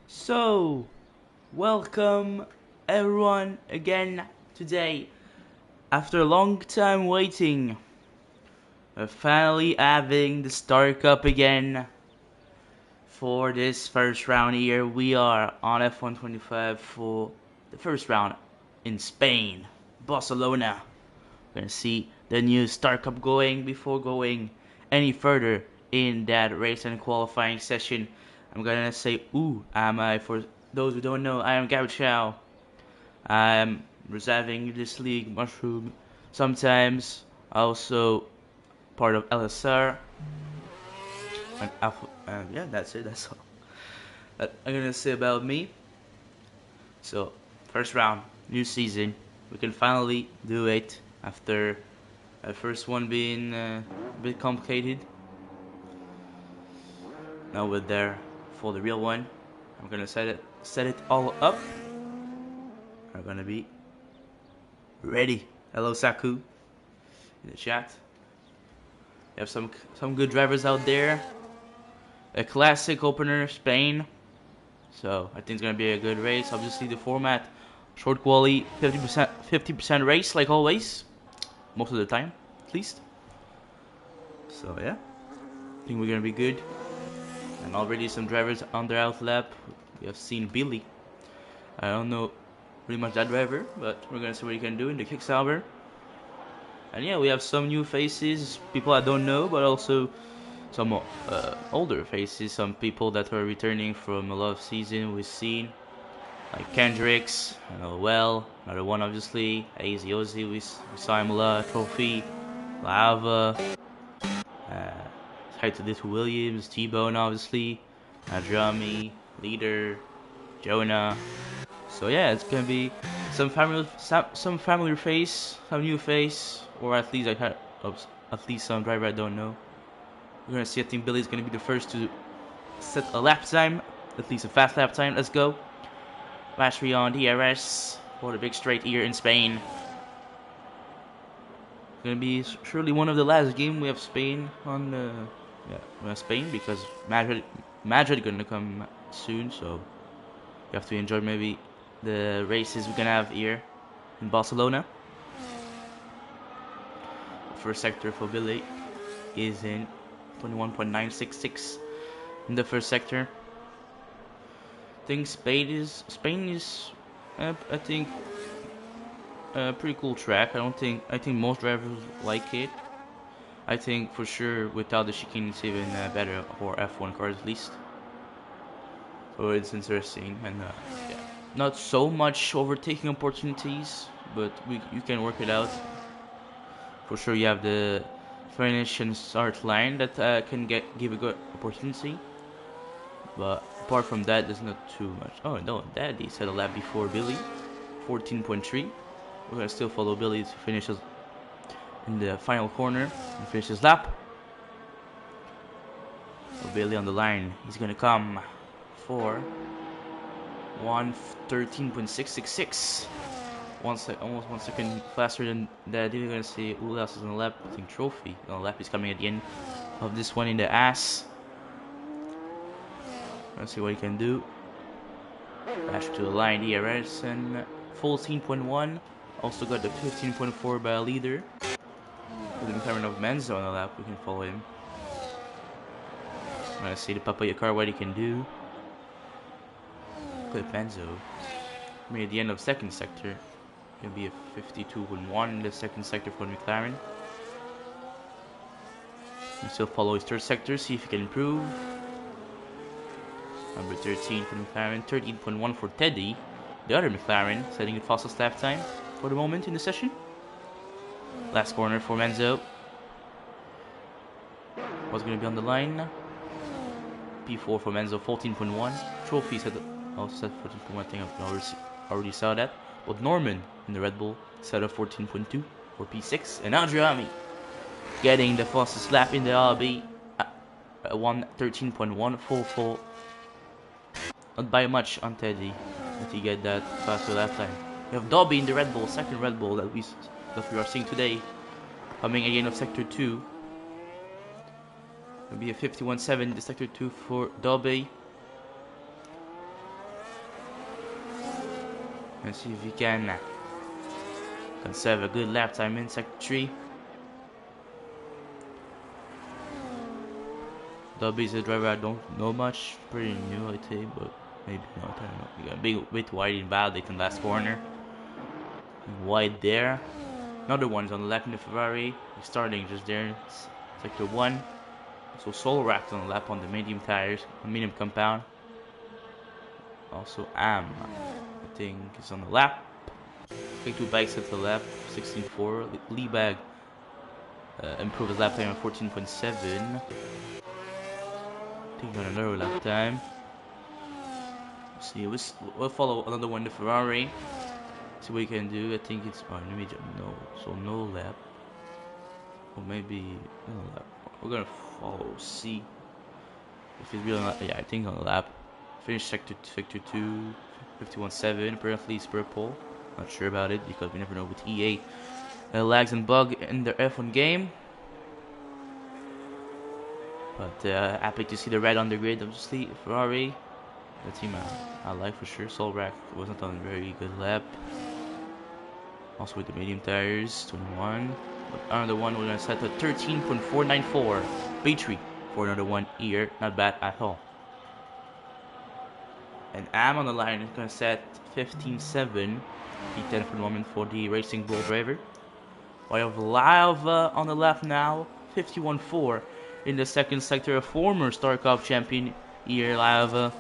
So, welcome everyone again today. After a long time waiting, we're finally having the Star Cup again for this first round here. We are on F125 for the first round in Spain, Barcelona. We're gonna see the new Star Cup going before going any further in that race and qualifying session. I'm gonna say, ooh, am I? For those who don't know, I am Gabby Chow. I'm reserving this league, Mushroom. Sometimes also part of LSR. And yeah, that's it. That's all that I'm gonna say about me. So, first round, new season. We can finally do it after the first one being a bit complicated. Now we're there for the real one. I'm gonna set it all up. I'm gonna be ready. Hello Saku in the chat. We have some good drivers out there. A classic opener, Spain. So I think it's gonna be a good race. Obviously the format, short quali, 50% race like always, most of the time, at least. So yeah, I think we're gonna be good. And already some drivers on their out lap. We have seen Billy. I don't know pretty much that driver, but we're gonna see what he can do in the Kicksauber. And yeah, we have some new faces, people I don't know, but also some older faces, some people that are returning from a lot of season we've seen, like Kendricks, I know well, another one obviously, AZ Ozzy, we saw him a lot, Trophy, Lava, uh, hi to Little Williams, T-Bone obviously, Nadrami, Leader, Jonah. So yeah, it's gonna be some familiar face, some new face, or at least at least some driver I don't know. We're gonna see. I think Billy's gonna be the first to set a lap time, at least a fast lap time. Let's go. Lastly on DRS for the big straight here in Spain. Gonna be surely one of the last game we have Spain on. Yeah, we have Spain because Madrid gonna come soon, so you have to enjoy maybe the races we're gonna have here in Barcelona. The first sector for Billy is in 21.966 in the first sector. I think Spain is I think a pretty cool track. I think most drivers like it. I think for sure without the chicane it's even better for F1 cars at least. So it's interesting and yeah, not so much overtaking opportunities, but you can work it out. For sure you have the finish and start line that can give a good opportunity. But apart from that, there's not too much. Oh no, Daddy set a lap before Billy, 14.3. We're gonna still follow Billy to finish in the final corner and finish his lap. So Billy on the line, he's gonna come for 113.666. Almost 1 second faster than Daddy. We're gonna see who else is on the lap. I think Trophy on the lap is coming at the end of this one in the ass. Let's see what he can do. Bash to the line, DRS and 14.1. Also got the 15.4 by a leader. With the McLaren of Menzo on the lap, we can follow him. Let's see the Papaya car, what he can do. Look at Menzo. Maybe at the end of second sector. Can be a 52.1 in the second sector for McLaren. And still follow his third sector, see if he can improve. Number 13 for McLaren, 13.1 for Teddy, the other McLaren, setting the fastest lap time for the moment in the session. Last corner for Menzo. What's going to be on the line? P4 for Menzo, 14.1. Trophy also set 14.1. I think I already saw that. But Norman in the Red Bull set up 14.2 for P6. And Adriami getting the fastest lap in the RB. 113.1 full. Not by much on Teddy that he get that faster lap time. We have Dobby in the Red Bull, second Red Bull that we are seeing today, coming at the end of Sector 2. It'll be a 51.7 in the Sector 2 for Dobby. Let's see if he can conserve a good lap time in sector 3. Dobby's a driver I don't know much. Pretty new, I think, but maybe not. I don't know. You got a bit wide in Validate last corner. Wide there. Another one's on the left in the Ferrari. He's starting just there. It's sector 1. So Solrak on the lap on the medium tires, medium compound. Also I think is on the lap. Take 2 bikes at the lap, 16.4. Liebag improved his lap time at 14.7. Taking on another lap time. See, we'll follow another one, the Ferrari. See what we can do. I think it's let me jump. No, so no lap. Or maybe no lap. We're gonna follow C. If it's really not, yeah, I think on the lap. Finish sector 2, 51.7. Apparently it's purple. Not sure about it because we never know with E8 lags and bug in their F1 game. But happy to see the red on the grid. Obviously, Ferrari, the team I like for sure. Solrak wasn't on a very good lap. Also with the medium tires, 21. But another one, we're gonna set to 13.494. Battery for another one here. Not bad at all. And I'm on the line. It's gonna set 15.7. P10 for the moment for the Racing Bull driver. We have Lava on the left now. 51.4 in the second sector. A former Star Cup champion here, Lava.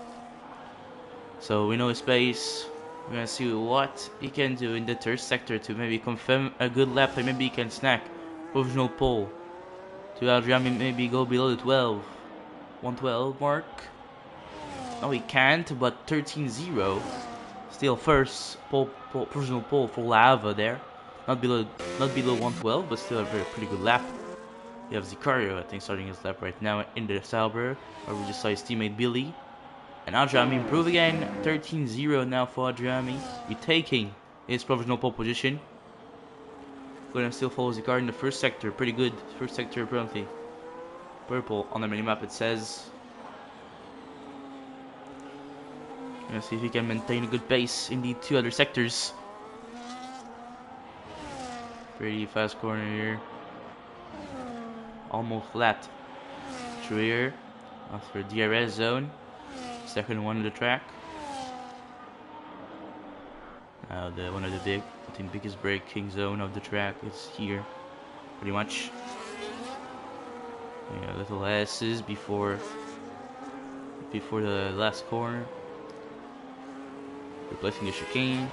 So we know his pace. We're gonna see what he can do in the third sector to maybe confirm a good lap time. Maybe he can snack provisional pole to Adrian, maybe go below the 112 mark. No, he can't, but 13.0. Still first provisional pole for Lava there. Not below 112, but still a pretty good lap. You have Zicario, I think, starting his lap right now in the Sauber, where we just saw his teammate Billy. And Adriami improve again, 13.0 now for Adriami, retaking his provisional pole position. Gonna still follow Zicario in the first sector, pretty good first sector apparently. Purple on the minimap it says. Gonna see if he can maintain a good pace in the 2 other sectors. Pretty fast corner here. Almost flat through here after DRS zone. Second one of the track. Now one of the biggest braking zone of the track is here, pretty much. Yeah, little S's before the last corner. Replacing the chicane.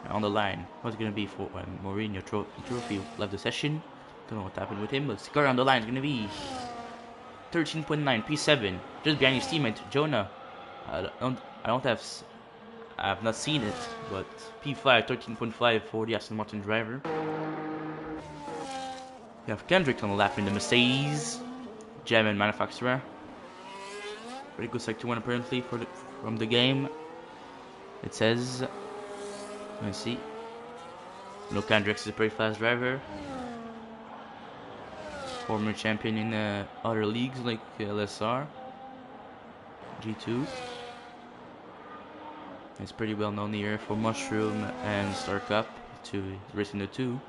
And on the line, what's gonna be for Mourinho Trophy left the session? Don't know what happened with him, but Scar on the line is gonna be 13.9 P7, just behind his teammate Jonah. I have not seen it, but P5 13.5 for the Aston Martin driver. You have Kendrick on the lap in the Mercedes, German manufacturer. Pretty good sector 1 apparently from the game. It says, let's see. No, Kendrick is a pretty fast driver. Former champion in other leagues like LSR, G2. It's pretty well known here for Mushroom and Star Cup to racing the 2.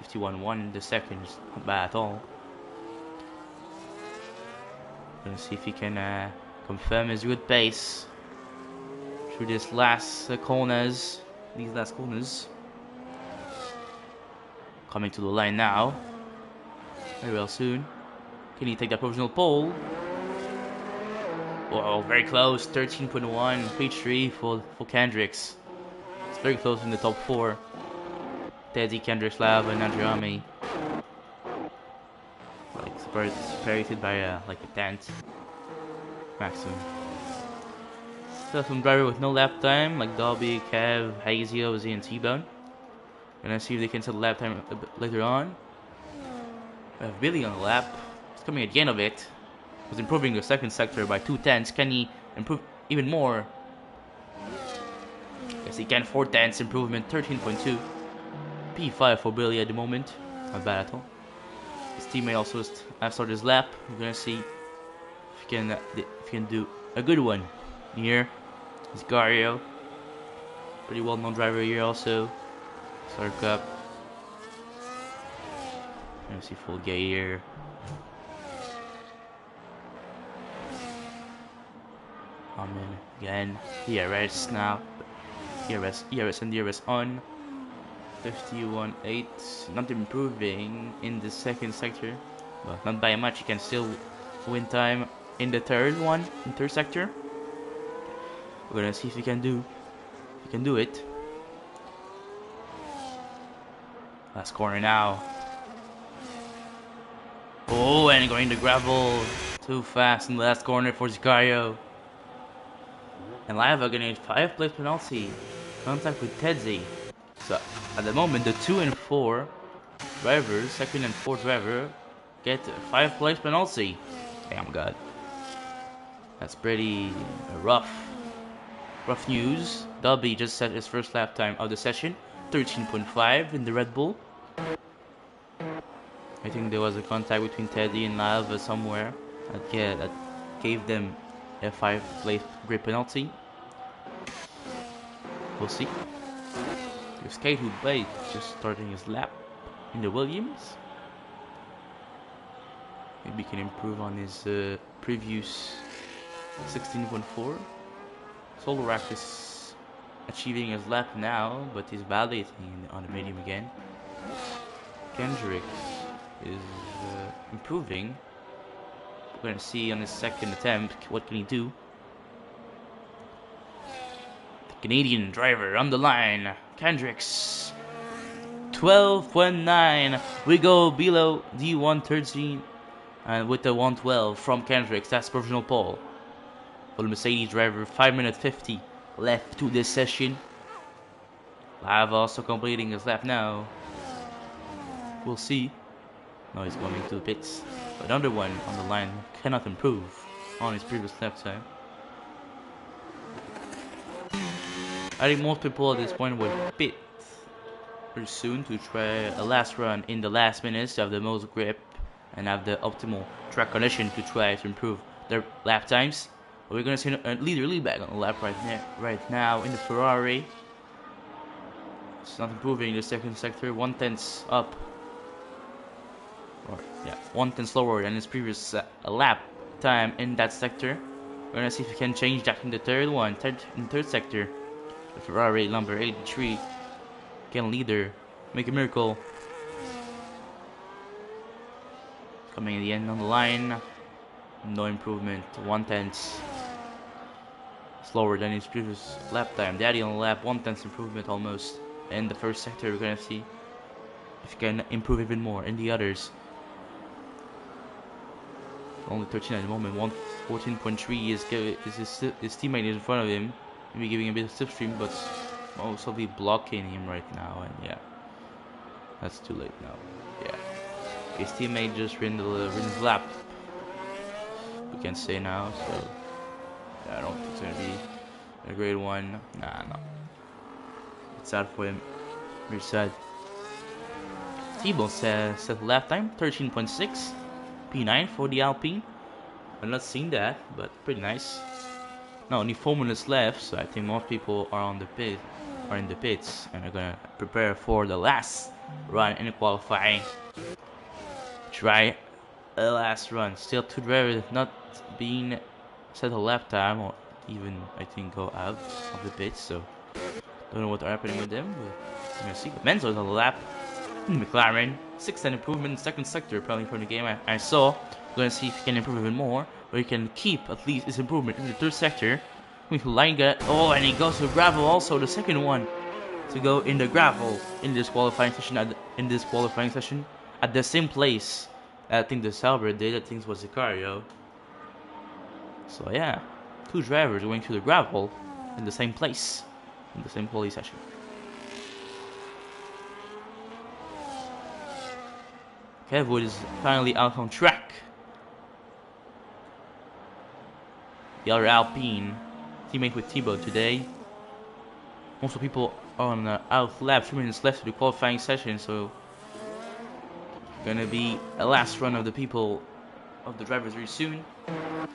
51.1 in the second is not bad at all. Gonna see if he can confirm his good pace through this last corners. These last corners. Coming to the line now. Very well soon. Can he take that provisional pole? Oh, very close. 13.1 P3 for Kendricks. It's very close in the top 4. Teddy, Kendricks, Lava, and Adriami. Like separated by like a 10th maximum. Still some driver with no lap time like Dobby, Kev, Hazy, OZ, and T-Bone. Gonna see if they can set the lap time a bit later on. We have Billy on the lap. He's coming at the end of it. Was improving the second sector by 2/10. Can he improve even more? Yes, he can. 4/10 improvement, 13.2. P5 for Billy at the moment. Not bad at all. His teammate also has started his lap. We're gonna see if he can do a good one here. Zicario. Pretty well-known driver here also. Star Cup. You see full gate here. In again. DRS now. ERS and DRS on. 51.8. Not improving in the second sector. Well, not by much. You can still win time in the third sector. We're gonna see if you can do it. Last corner now. Oh, and going to gravel too fast in the last corner for Sicario. And Lava getting a 5-place penalty. Contact with Tedzy. So at the moment, the 2 and 4 drivers, second and fourth driver, get a 5-place penalty. Damn God. That's pretty rough news. Dobby just set his first lap time of the session, 13.5 in the Red Bull. I think there was a contact between Teddy and Lava somewhere that gave them a 5-place grid penalty. We'll see. There's Kate who Blake just starting his lap in the Williams. Maybe he can improve on his previous 16.4. Solrak is achieving his lap now, but he's validating on the medium again. Kendrick is improving. We're gonna see on his second attempt what can he do. The Canadian driver on the line, Kendricks. 12.9. We go below the 113 and with the 112 from Kendricks. That's provisional pole. For the Mercedes driver, 5 minutes 50 left to this session. Live also completing his lap now. We'll see. Now he's going to the pits. But another one on the line cannot improve on his previous lap time. I think most people at this point would pit pretty soon to try a last run in the last minutes to have the most grip and have the optimal track condition to try to improve their lap times. But we're going to see a leader lead back on the lap right now in the Ferrari. It's not improving in the second sector, 1/10 up. Or, yeah, 1/10 slower than his previous lap time in that sector. We're gonna see if we can change that in the third sector. The Ferrari number 83 can leader, make a miracle. Coming at the end on the line, no improvement, 1/10 slower than his previous lap time. Daddy on the lap, 1/10 improvement almost. In the first sector, we're gonna see if he can improve even more in the others. Only 13 at the moment. 114.3 is his teammate is in front of him. Maybe giving a bit of slipstream, but also be blocking him right now. And yeah, that's too late now. Yeah, his teammate just ran his lap. We can say now. So yeah, I don't think it's gonna be a great one. Nah, no. It's sad for him. Very sad. Thibault set lap time 13.6. P9 for the Alpine. I'm not seeing that, but pretty nice. Now only 4 minutes left, so I think most people are in the pits and are gonna prepare for the last run in the qualifying. Try a last run. Still 2 drivers not being set a lap time or even I think go out of the pits, so don't know what's happening with them, but we're gonna see. Menzo's on the lap. McLaren, 6th improvement in second sector, probably from the game I saw. We're gonna see if he can improve even more, or he can keep at least his improvement in the third sector. With Linga, oh, and he goes to gravel also, the second one to go in the gravel in this qualifying session. At the same place, I think the Sauber did. I think it was Sicario. So yeah, 2 drivers going to the gravel in the same place in the same quality session. Kevwood is finally out on track. The other Alpine, teammate with Thibault today. Most of the people on out lap, 3 minutes left to the qualifying session, so gonna be a last run of the drivers very soon. And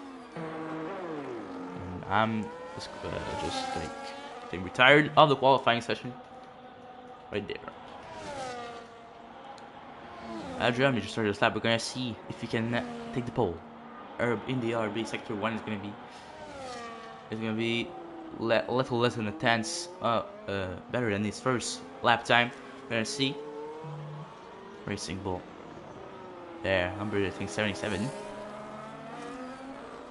I'm just like They retired of the qualifying session. Right there. Adrian, you just started his lap. We're gonna see if he can take the pole. In the RB sector 1 is gonna be a little less than a tenth better than his first lap time. We're gonna see. Racing Bull. There, number I think 77.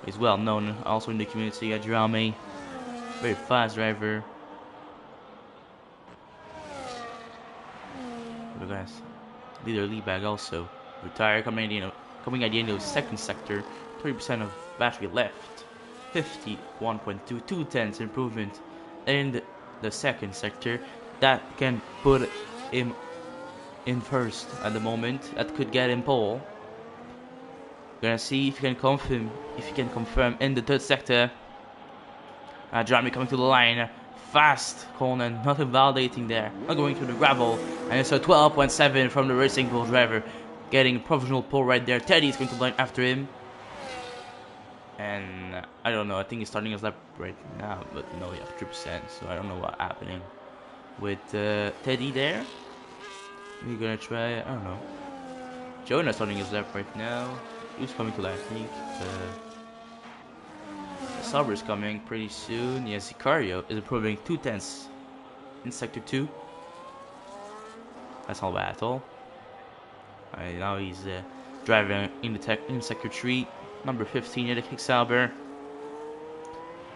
He's well known also in the community. Adrame, very fast driver. We're gonna leader lead bag also. Retired coming at the end of the second sector. 30% of battery left. 51.22 tenths improvement in the second sector. That can put him in first at the moment. That could get him pole. We're gonna see if he can confirm in the third sector. Drami coming to the line. Fast Conan, nothing validating there. Not going through the gravel. And it's a 12.7 from the Racing Bull driver. Getting provisional pole right there. Teddy is going to line after him. And I don't know, I think he's starting his lap right now. But no, yeah, 3%. So I don't know what's happening with Teddy there. We're gonna try, I don't know. Jonah starting his lap right now. Who's coming to last week? Sauber is coming pretty soon. Yes, Sicario is improving 2 tenths in sector 2. That's not bad at all. Now he's driving in sector 3. Number 15 here, the Sauber.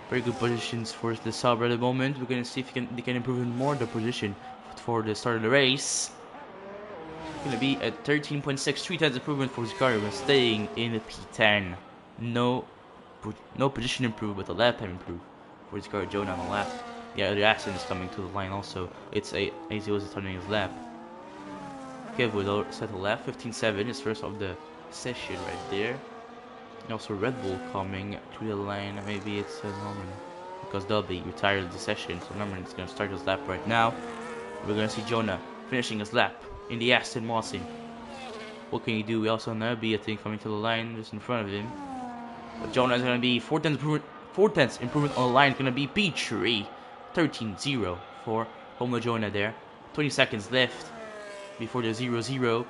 Very good positions for the Sauber at the moment. We're gonna see if they can improve even more the position for the start of the race. Gonna be a 13.63 tenths improvement for Sicario when staying in the P10. No position improved, but the lap time improved for Sicario. Jonah on the lap. Yeah, the accident is coming to the line also. It's AZ turning his lap. Kev will set a lap. 15.7 is first of the session right there. And also Red Bull coming to the line. Maybe it's Norman because they'll be retired the session. So Norman is gonna start his lap right now. We're gonna see Jonah finishing his lap in the Aston Martin. What can he do? We also have Nabi, I think, coming to the line just in front of him. But Jonah is going to be 4 tenths improvement on the line. It's going to be P3. 13-0 for Homer Jonah there. 20 seconds left before the 0-0.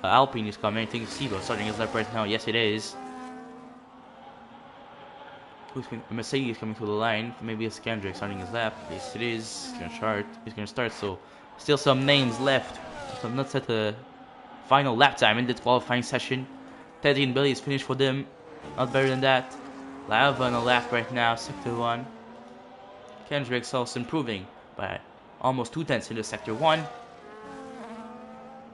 Alpine is coming. I think it's Sibo starting his lap right now. Yes, it is. Mercedes coming to the line. Maybe it's Kendrick starting his lap. Yes, it is. He's going to start. So, still some names left. So not set a final lap time in the qualifying session. Teddy and Billy is finished for them. Not better than that. Lava on the lap right now, sector 1. Kendrick's also improving by almost 2 tenths in the sector 1.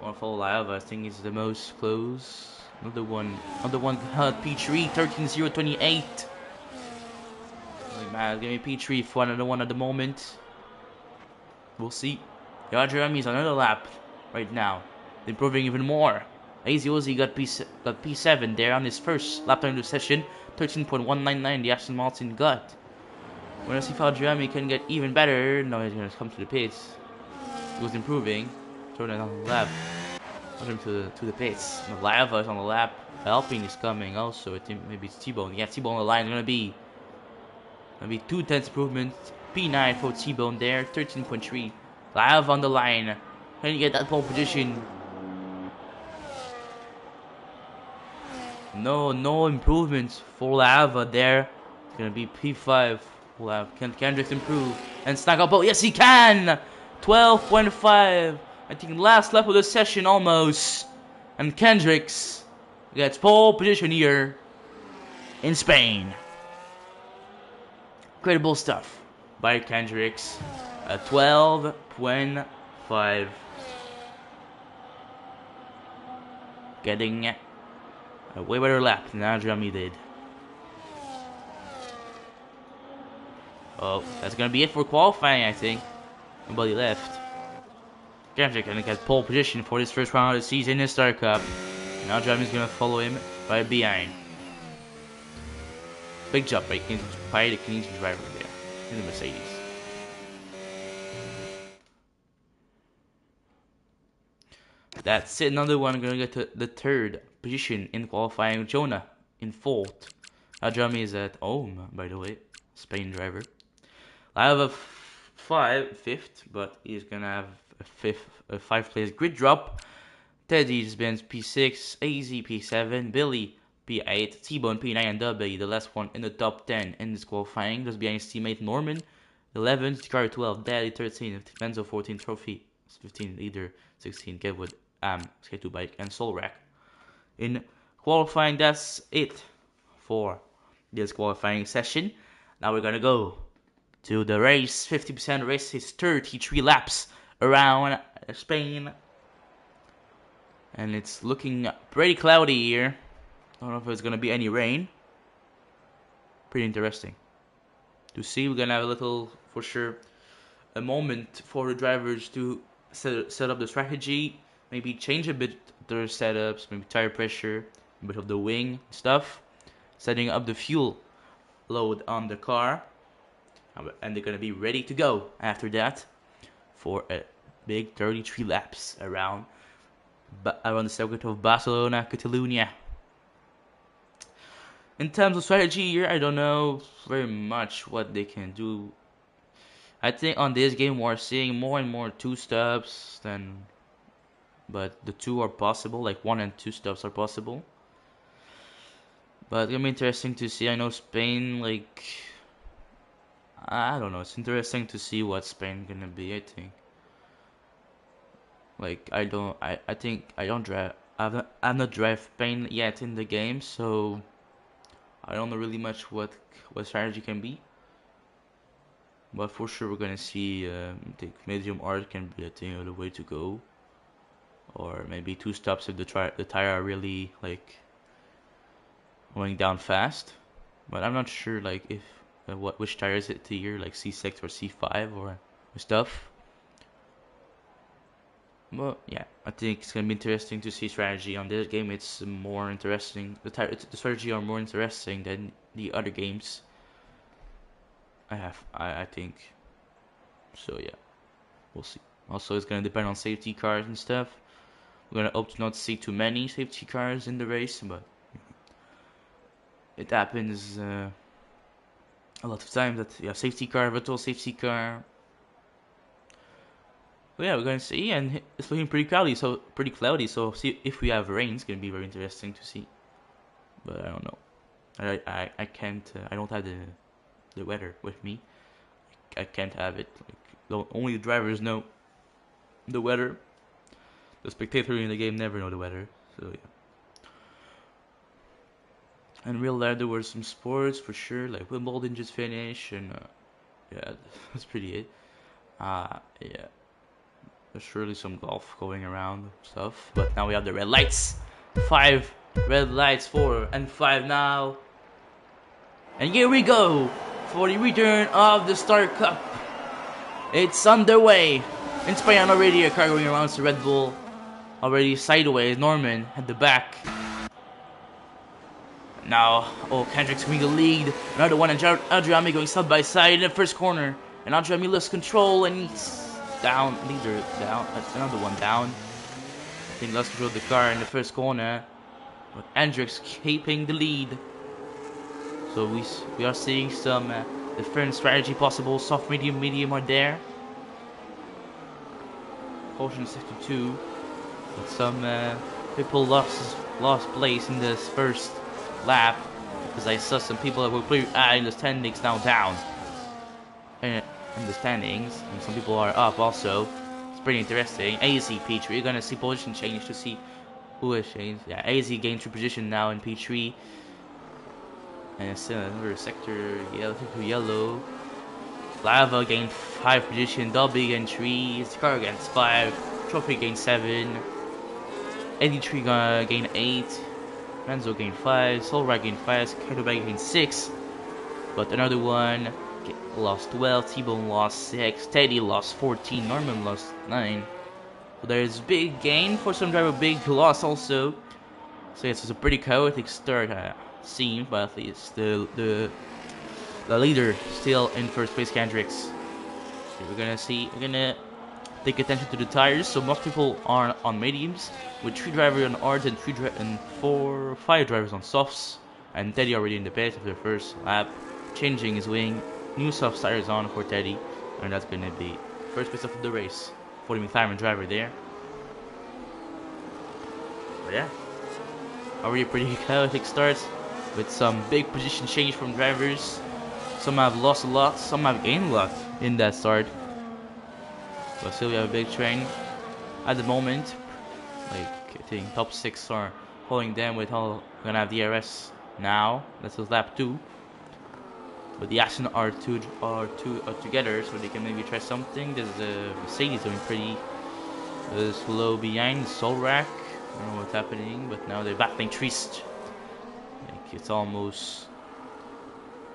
One follow Lava, I think is the most close. Another one held P3, 13-0-28. Man, give me P3 for another one at the moment. We'll see. Jeremy is on another lap right now, improving even more. AZ got P7 there on his first lap time of the session. 13.199 the Aston Martin got. We're gonna see if Jeremy can get even better. No, he's gonna come to the pits. He was improving. Jordan on the lap. Welcome to the pits. The Lava is on the lap. Alpine is coming also. I think maybe it's T-Bone. Yeah, T-Bone on the line. Gonna be 2 tenths improvement. P9 for T-Bone there. 13.3. Lava on the line. Can you get that pole position? No improvements for Lava there. It's gonna be P5. Can Kendrick improve and snag up? Oh, yes, he can! 12.5. I think last lap of the session almost. And Kendricks gets pole position here in Spain. Incredible stuff by Kendricks. 12.5. Getting a way better lap than Adrami did. Oh, that's gonna be it for qualifying, I think. Nobody left. Kendrick gonna get pole position for this first round of the season in the Star Cup. Now Adrami's gonna follow him right behind. Big job by the Canadian driver there in the Mercedes. That's it. Another one gonna get to the third position in qualifying. Jonah in fourth. Adrami is at home, by the way. Spain driver. I have fifth, but he's gonna have a 5th place grid drop. Teddy just been P6, AZ P7, Billy P8, T-Bone P9, and W, the last one in the top 10 in this qualifying, just behind his teammate Norman. 11, Car 12, Daddy 13, Benzo 14, Trophy 15, Leader 16, Kevwood, Skate2 Bike, and Solrak. In qualifying, that's it for this qualifying session. Now we're gonna go to the race. 50% race is 33 laps around Spain. And it's looking pretty cloudy here. I don't know if there's gonna be any rain. Pretty interesting to see. We're gonna have a little, for sure, a moment for the drivers to set up the strategy, maybe change a bit their setups, maybe tire pressure, a bit of the wing stuff, setting up the fuel load on the car, and they're gonna be ready to go after that for a big 33 laps around the circuit of Barcelona, Catalonia. In terms of strategy here, I don't know very much what they can do. I think on this game we're seeing more and more 2-stops but the 2 are possible, like 1 and 2 stops are possible. But it's gonna be interesting to see. I know Spain, like, I don't know. It's interesting to see what Spain gonna be. I think, like, I think I don't drive. I've not drive Spain yet in the game, so I don't know really much what strategy can be. But for sure, we're gonna see. I think medium art can be, I think, the way to go, or maybe 2 stops if the tire are really like going down fast. But I'm not sure, like, if which tire is it here, like C6 or C5 or stuff. But yeah, I think it's gonna be interesting to see strategy on this game. It's more interesting. The strategy are more interesting than the other games. I think. So yeah, we'll see. Also, it's gonna depend on safety cars and stuff. We're gonna hope to not see too many safety cars in the race, but it happens a lot of times that you have safety car, virtual safety car. But yeah, we're gonna see, and it's looking pretty cloudy. So see if we have rain. It's gonna be very interesting to see. But I don't know. I can't. I don't have the weather with me. I can't have it. Like, only the drivers know the weather. The spectators in the game never know the weather. So yeah. In real life, there were some sports for sure, like Wimbledon just finished, and yeah, that's pretty it. Yeah, there's surely some golf going around stuff, but now we have the red lights. 5 red lights, 4 and 5 now, and here we go for the return of the Star Cup. It's underway in Spain already. A car going around the Red Bull, already sideways. Norman at the back. Now, Kendrick's winning the lead. Another one, and Adriami going side by side in the first corner. And Adriami lost control, and he's down. Leader down. Another one down. I think lost control of the car in the first corner. But Hendricks keeping the lead. So we are seeing some different strategy possible. Soft, medium are there. Caution 62. But some people lost place in this first lap, because I saw some people that were pretty high in the standings now down in the standings, and some people are up also. It's pretty interesting. AZ P3, you're gonna see position change to see who has changed. Yeah, AZ gained 3 position now in P3, and it's still another sector yellow. Lava gained 5 position, Dolby gained 3, Scar gained 5, Trophy gained 7, 83 gonna gain 8. Renzo gained 5, Solrak gained 5, Skate2Bike gained 6, but another one lost 12, T-Bone lost 6, Teddy lost 14, Norman lost 9. So there's big gain for some driver, big loss also. So it's a pretty chaotic start, seems, but at least the leader still in first place, Kendricks. So we're gonna take attention to the tires. So most people are on mediums, with 3 drivers on hards and 5 drivers on softs. And Teddy already in the pit of the first lap, changing his wing. New soft tires on for Teddy. And that's going to be first place of the race for the McLaren driver there. But yeah, already a pretty chaotic start with some big position change from drivers. Some have lost a lot, some have gained a lot in that start. But still we have a big train at the moment. Like I think top 6 are holding them with all gonna have DRS now. That's lap 2. But the Aston are together, so they can maybe try something. There's the Mercedes doing pretty slow behind Solrak. I don't know what's happening, but now they're battling trees. Like it's almost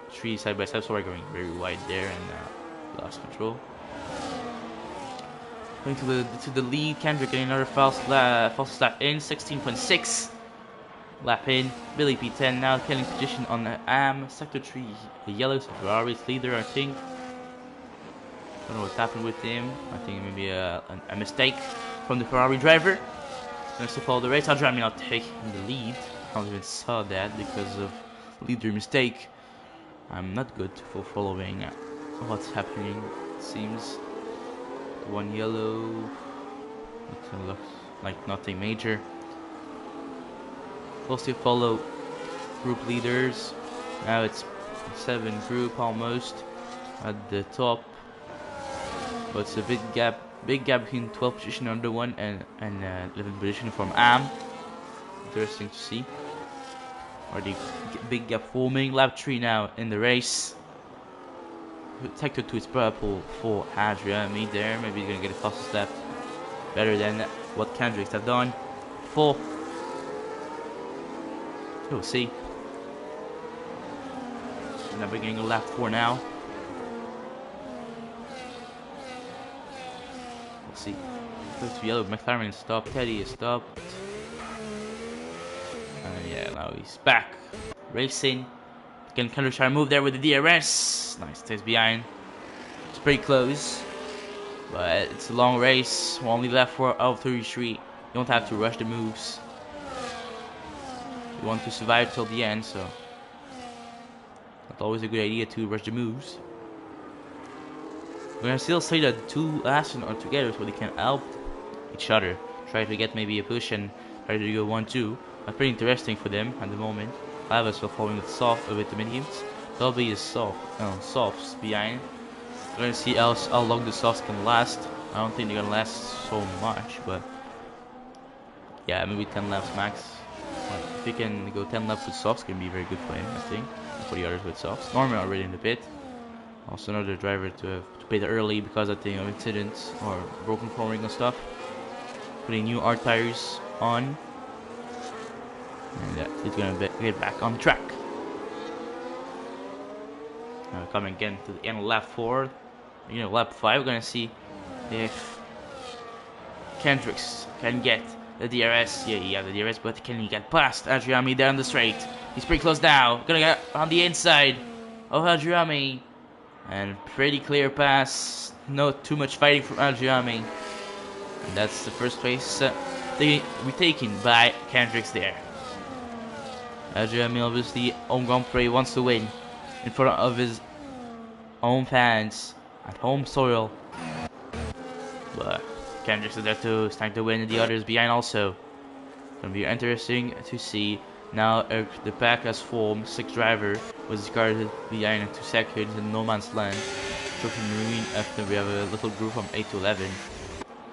3 side by side, so we're going very wide there and lost control. Going to the lead, Kendrick getting another false lap in, 16.6 lap in. Billy P10 now killing position on AM sector 3. The yellows, Ferrari's leader, I think. Don't know what's happened with him. I think maybe a mistake from the Ferrari driver. Going to follow the race. Adrian not taking the lead. I don't even saw that because of leader mistake. I'm not good for following what's happening. It seems one yellow. It looks like nothing major. We'll still follow group leaders. Now it's 7 group almost at the top. But it's a big gap between 12 position under one and 11 position from AM. Interesting to see. Already big gap forming. Lap 3 now in the race. Sector 2 is purple for Adrian. Me there. Maybe he's gonna get a fastest lap. Better than what Kendricks have done. 4. We'll see. Now beginning of lap 4 now. We'll see. Goes to yellow. McLaren is stopped. Teddy is stopped. Yeah, now he's back. Racing. Can Kendrick try to move there with the DRS? Nice, stays behind. It's pretty close. But it's a long race. We're only left 4 out of 33. You don't have to rush the moves. You want to survive till the end, so not always a good idea to rush the moves. We're gonna still say that 2 Aston are together so they can help each other. Try to get maybe a push and try to go 1-2. That's pretty interesting for them at the moment. Lavas will following with the mediums. Dolby is softs behind. We're gonna see how long the softs can last. I don't think they're gonna last so much, but yeah, maybe 10 laps max. If he can go 10 laps with softs, can be very good for him, I think. And for the others with softs. Norman already in the pit. Also another driver to pit early because I think of incidents or broken forming and stuff. Putting new hard tires on. And he's gonna get back on track. Now coming again to the end of lap 4. Lap 5, we're gonna see if Kendricks can get the DRS. Yeah, he has the DRS, but can he get past Adriami there on the straight? He's pretty close now. Gonna get on the inside of Adriami. And pretty clear pass. Not too much fighting from Adriami. And that's the first place retaken by Kendricks there. Adriami obviously home Grand Prix wants to win in front of his own fans at home soil. But Kendricks is there too. It's time to win, and the others behind also. It's gonna be interesting to see. Now the pack has formed. 6 driver was discarded behind in 2 seconds in no man's land. Trophy Marine after we have a little group from 8 to 11.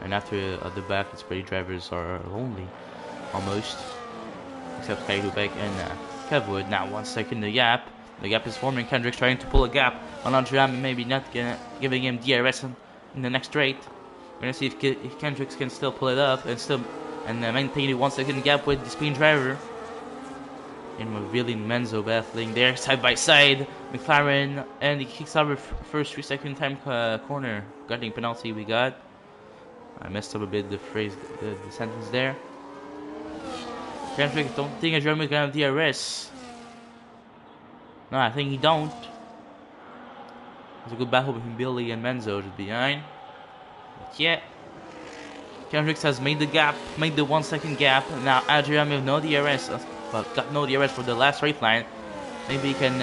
And after at the back, it's pretty drivers are only almost. Except Sky Lubeck and Kevwood. Now 1 second the gap. The gap is forming. Kendricks trying to pull a gap on Adriami, maybe not giving him DRS in the next straight. We're gonna see if Kendricks can still pull it up and maintain a 1 second gap with the Spain driver. And we're really Menzo battling there side by side. McLaren, and he kicks out first 3 second time corner guarding penalty we got. I messed up a bit the sentence there. Kendrick, don't think Adriami is gonna have DRS. No, I think he don't. There's a good battle between Billy and Menzo just behind. But yeah, Kendricks has made the gap, made the 1 second gap. Now Adriami with no DRS, got no DRS for the last straight line. Maybe he can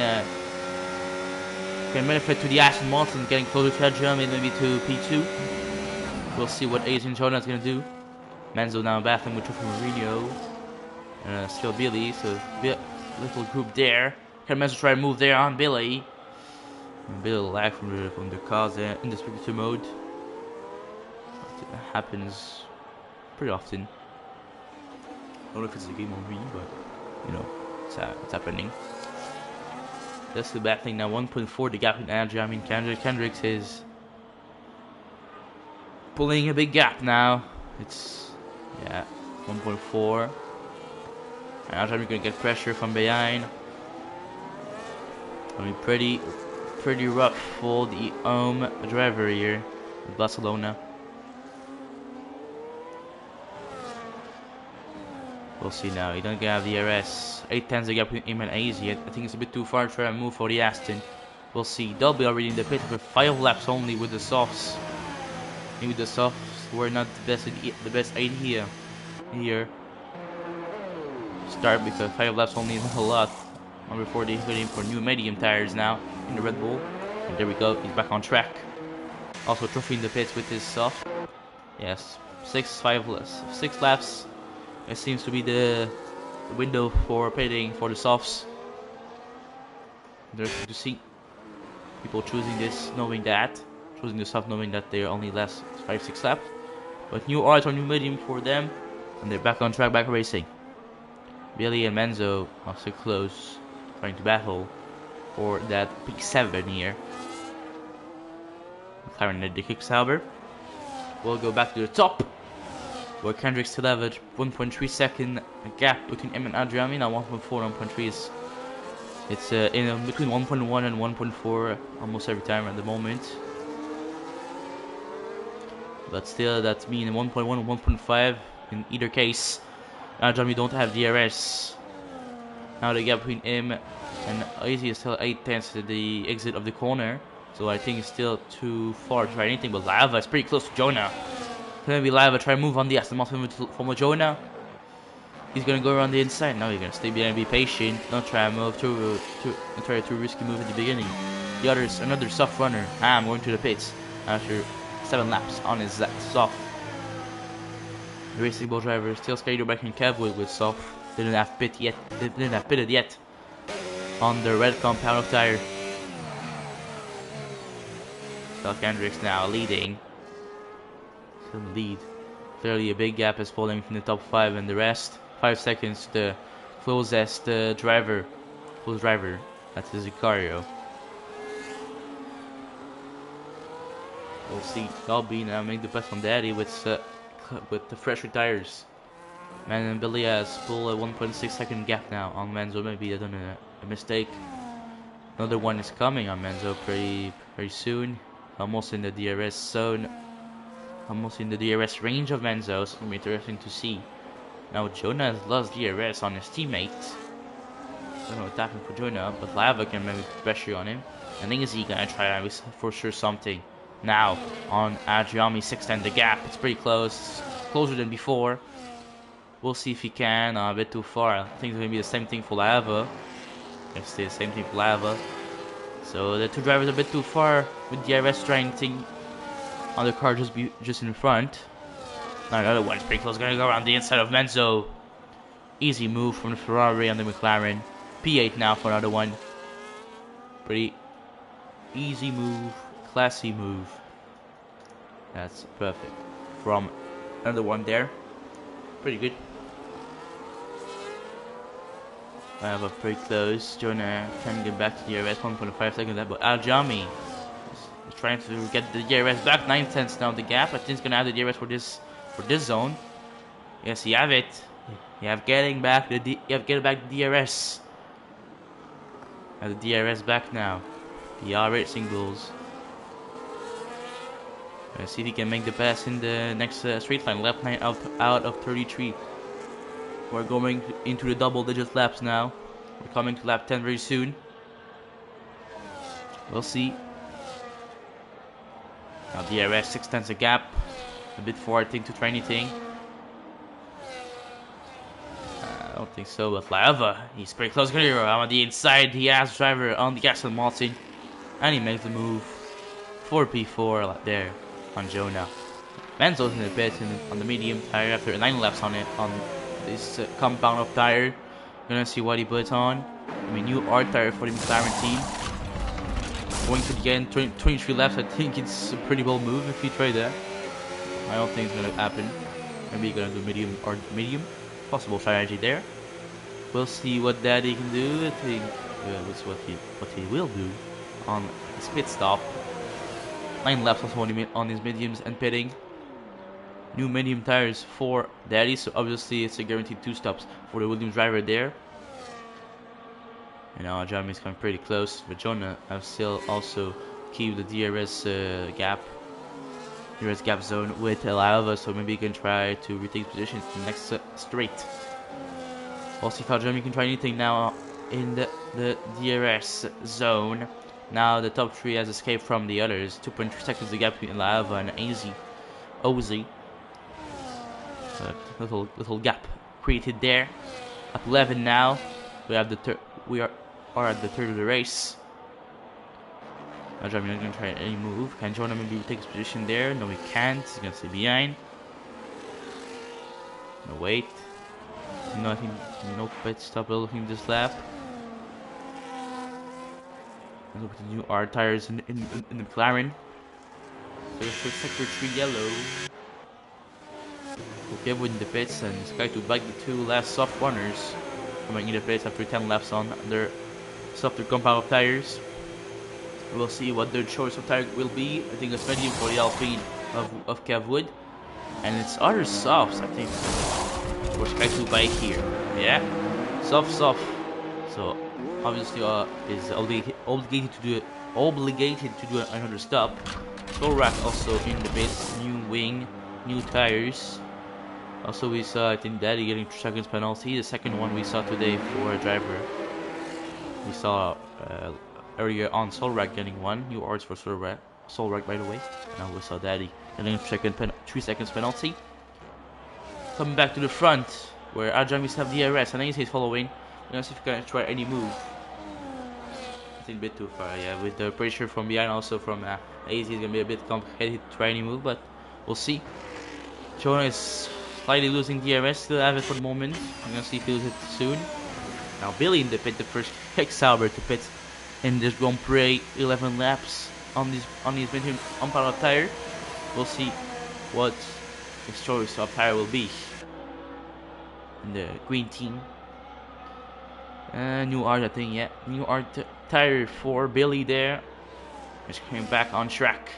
can benefit to the Aston Martin, getting closer to Adrian, maybe to P2. We'll see what Adrian Jonah is going to do. Menzo now battling with Truffy Mourinho. And still Billy, so little group there. Can Menzo try to move there on Billy? A bit of lag from the cars in the spectator mode. It happens pretty often. I don't know if it's a game on me, but you know, it's happening. That's the bad thing now. 1.4 the gap in Adrian. I mean, Kendricks is pulling a big gap now. It's 1.4. And Adrian gonna get pressure from behind. I mean, pretty rough for the home driver here in Barcelona. We'll see now. He doesn't have the RS. 8/10 the gap between him and AZ. I think it's a bit too far to try and move for the Aston. We'll see. They'll be already in the pit with 5 laps only with the softs. Maybe the softs were not the best idea here. Start because 5 laps only is not a lot. Before they hitting for new medium tires now in the Red Bull. And there we go. He's back on track. Also Truffy in the pits with his soft. Yes, 6 laps. It seems to be the window for pitting for the softs. Interesting to see people choosing this, knowing that. Choosing the soft, knowing that they only last 5-6 laps. But new oils or new medium for them. And they're back on track, back racing. Billy and Menzo are still close, trying to battle for that P7 here. McLaren at the Kicksauber. We'll go back to the top, where Kendrick still have a 1.3 second gap between him and Adrian. Now 1.4, 1.3 is in between 1.1 and 1.4 almost every time at the moment. But still, that means 1.1 and 1.5 in either case. Adrian, we don't have DRS. Now the gap between him and AZ is still 8/10 to the exit of the corner. So I think it's still too far to try anything. But Lava is pretty close to Jonah. Maybe Lava try to move on the Aston Martin from Jonah. He's gonna go around the inside. Now he's gonna stay behind and be patient. Not try to move try a too risky move at the beginning. The other is another soft runner. I'm going to the pits after 7 laps on his soft. The Racing Bull driver still skated back in Cavwood with soft. Didn't have pitted yet on the red compound of tire. So Kendricks now leading. Still in the lead. Clearly a big gap is falling from the top 5 and the rest. 5 seconds to the closest driver. Close driver. That's the Zicario. We'll see. Galby now make the best on Daddy with the fresher tires. Man and Billy has pulled a 1.6 second gap now on Menzo. Maybe they've done a mistake. Another one is coming on Menzo pretty soon. Almost in the DRS zone. Almost in the DRS range of Menzo. So it's going to be interesting to see. Now Jonah has lost DRS on his teammate. I don't know what's happening for Jonah, but Lava can maybe put pressure on him. I think he's gonna try for sure something. Now on Adrian, 610 the gap. It's pretty close. Closer than before. We'll see if he can. A bit too far. I think it's gonna be the same thing for Lava. It's the same thing for Lava. So the two drivers are a bit too far with DRS trying thing on the car just in front. Now another one's pretty close. Gonna go around the inside of Menzo. Easy move from the Ferrari and the McLaren. P8 now for another one. Pretty easy move. Classy move. That's perfect. From another one there. Pretty good. I have a pretty close. Jonah can get back to the DRS 1.5 seconds there, but Aljami is trying to get the DRS back. 9/10 now the gap. I think he's gonna have the DRS for this zone. Yes, you have it. You have getting back the DRS. Have the DRS back now. The Racing Bulls. Let's see if he can make the pass in the next straight line. Lap 9 out of 33. We're going into the double-digit laps now. We're coming to lap 10 very soon. We'll see. Now DRS 6/10 a gap. A bit forward, I think, to try anything. I don't think so, but Lava, he's pretty close. I'm on the inside. He has driver on the Aston Martin. And he makes the move for P4 like there on Jonah. Manzo's in the pit on the medium tire after 9 laps on it on this compound of tire. Gonna see what he puts on. I mean, new art tire for the McLaren team. Going to the end, 23 laps. I think it's a pretty bold move if you try that. I don't think it's gonna happen. Maybe you're gonna do medium or medium. Possible strategy there. We'll see what Daddy can do. I think that's what he will do on his pit stop. 9 laps also on his mediums and pitting. New medium tires for Daddy, so obviously it's a guaranteed 2 stops for the Williams driver there. And now Jeremy's coming pretty close, but Jonah still also keep the DRS gap zone with Alava, so maybe he can try to retake position in the next straight. We'll see if Jeremy can try anything now in the DRS zone. Now the top 3 has escaped from the others. 2.3 seconds the gap between Alava and Ozzy. Little gap created there. At 11 now. We are at the third of the race. Now Jeremy not gonna try any move. Can Jonah maybe take his position there? No, he can't. He's gonna stay behind. No, wait. Nothing. No pit stop looking this lap. And look at the new R tires in the McLaren. So it's sector 3 yellow. Okay, with the pits and Sky to bike the 2 last soft runners coming in the pits after 10 laps on their softer compound of tires. We'll see what their choice of tire will be. I think it's medium for the Alpine of Kev Wood, and it's other softs I think for Sky to bike here. Yeah, soft. So obviously is obligated to do another stop. Thorak also in the pits, new wing, new tires. Also we saw, I think, Daddy getting 2 seconds penalty. The second one we saw today for a driver. We saw earlier on Solrak getting 1. New arts for Solrak, by the way. Now we saw Daddy getting 3 seconds penalty. Coming back to the front, where Ajamis have DRS and AZ is following. We're gonna see if we can try any move. I think a bit too far, yeah. With the pressure from behind, also from AZ, it's gonna be a bit complicated to try any move, but we'll see. Jonah is slightly losing DRS, still have it for the moment. I'm gonna see if he loses it soon. Now Billy in the pit, the first Sauber to pit in this Grand Prix, 11 laps on his medium unpowered tire. We'll see what his choice of tire will be in the green team. New art, I think, yeah. New art tire for Billy there. He's coming back on track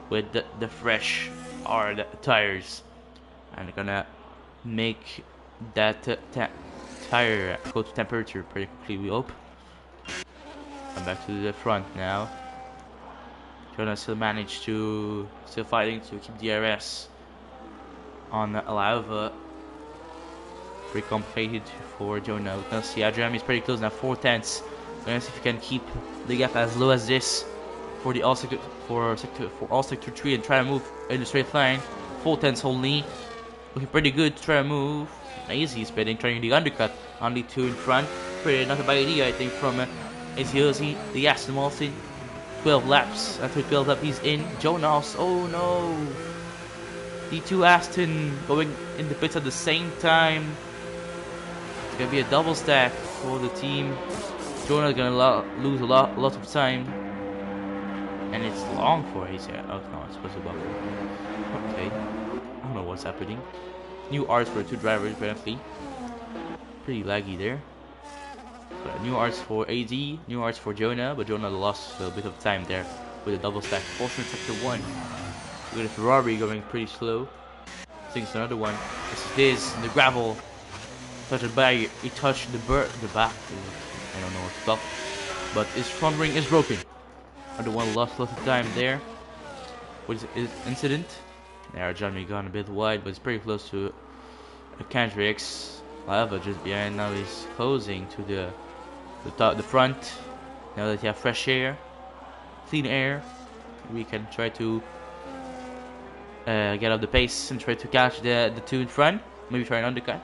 with the fresh art tires. And they're gonna make that tire go to temperature pretty quickly, we hope. Come back to the front now. Jonah still fighting to keep DRS on Alava. Pretty complicated for Jonah. We're gonna see Jeremy is pretty close now, 4 tenths. We're gonna see if he can keep the gap as low as this for all sector 3 and try to move in a straight line. 4 tenths only. Looking pretty good to try to move. AZ is betting, trying the undercut. Only 2 in front. Pretty not a bad idea, I think, from Ozzy, the Aston Martin. 12 laps. After 12 laps, he's in. Jonas, oh no! The 2 Aston going in the pits at the same time. It's gonna be a double stack for the team. Jonah's gonna lose a lot of time. And it's long for AZ. Oh no, it's supposed to buffer. Okay. I don't know what's happening. New arts for 2 drivers apparently. Pretty laggy there. But new arts for AZ, new arts for Jonah, but Jonah lost a bit of time there with a double stack. Fortune sector 1. With a Ferrari going pretty slow. I think it's another one. This the gravel. Touched the barrier. He touched the back. I don't know what to call. But his front ring is broken. Another one lost a lot of time there. What is his incident? There, Jeremy gone a bit wide, but it's pretty close to Kendricks. Lava just behind. Now he's closing to the front. Now that you have fresh air, clean air, we can try to get up the pace and try to catch the 2 in front. Maybe try an undercut.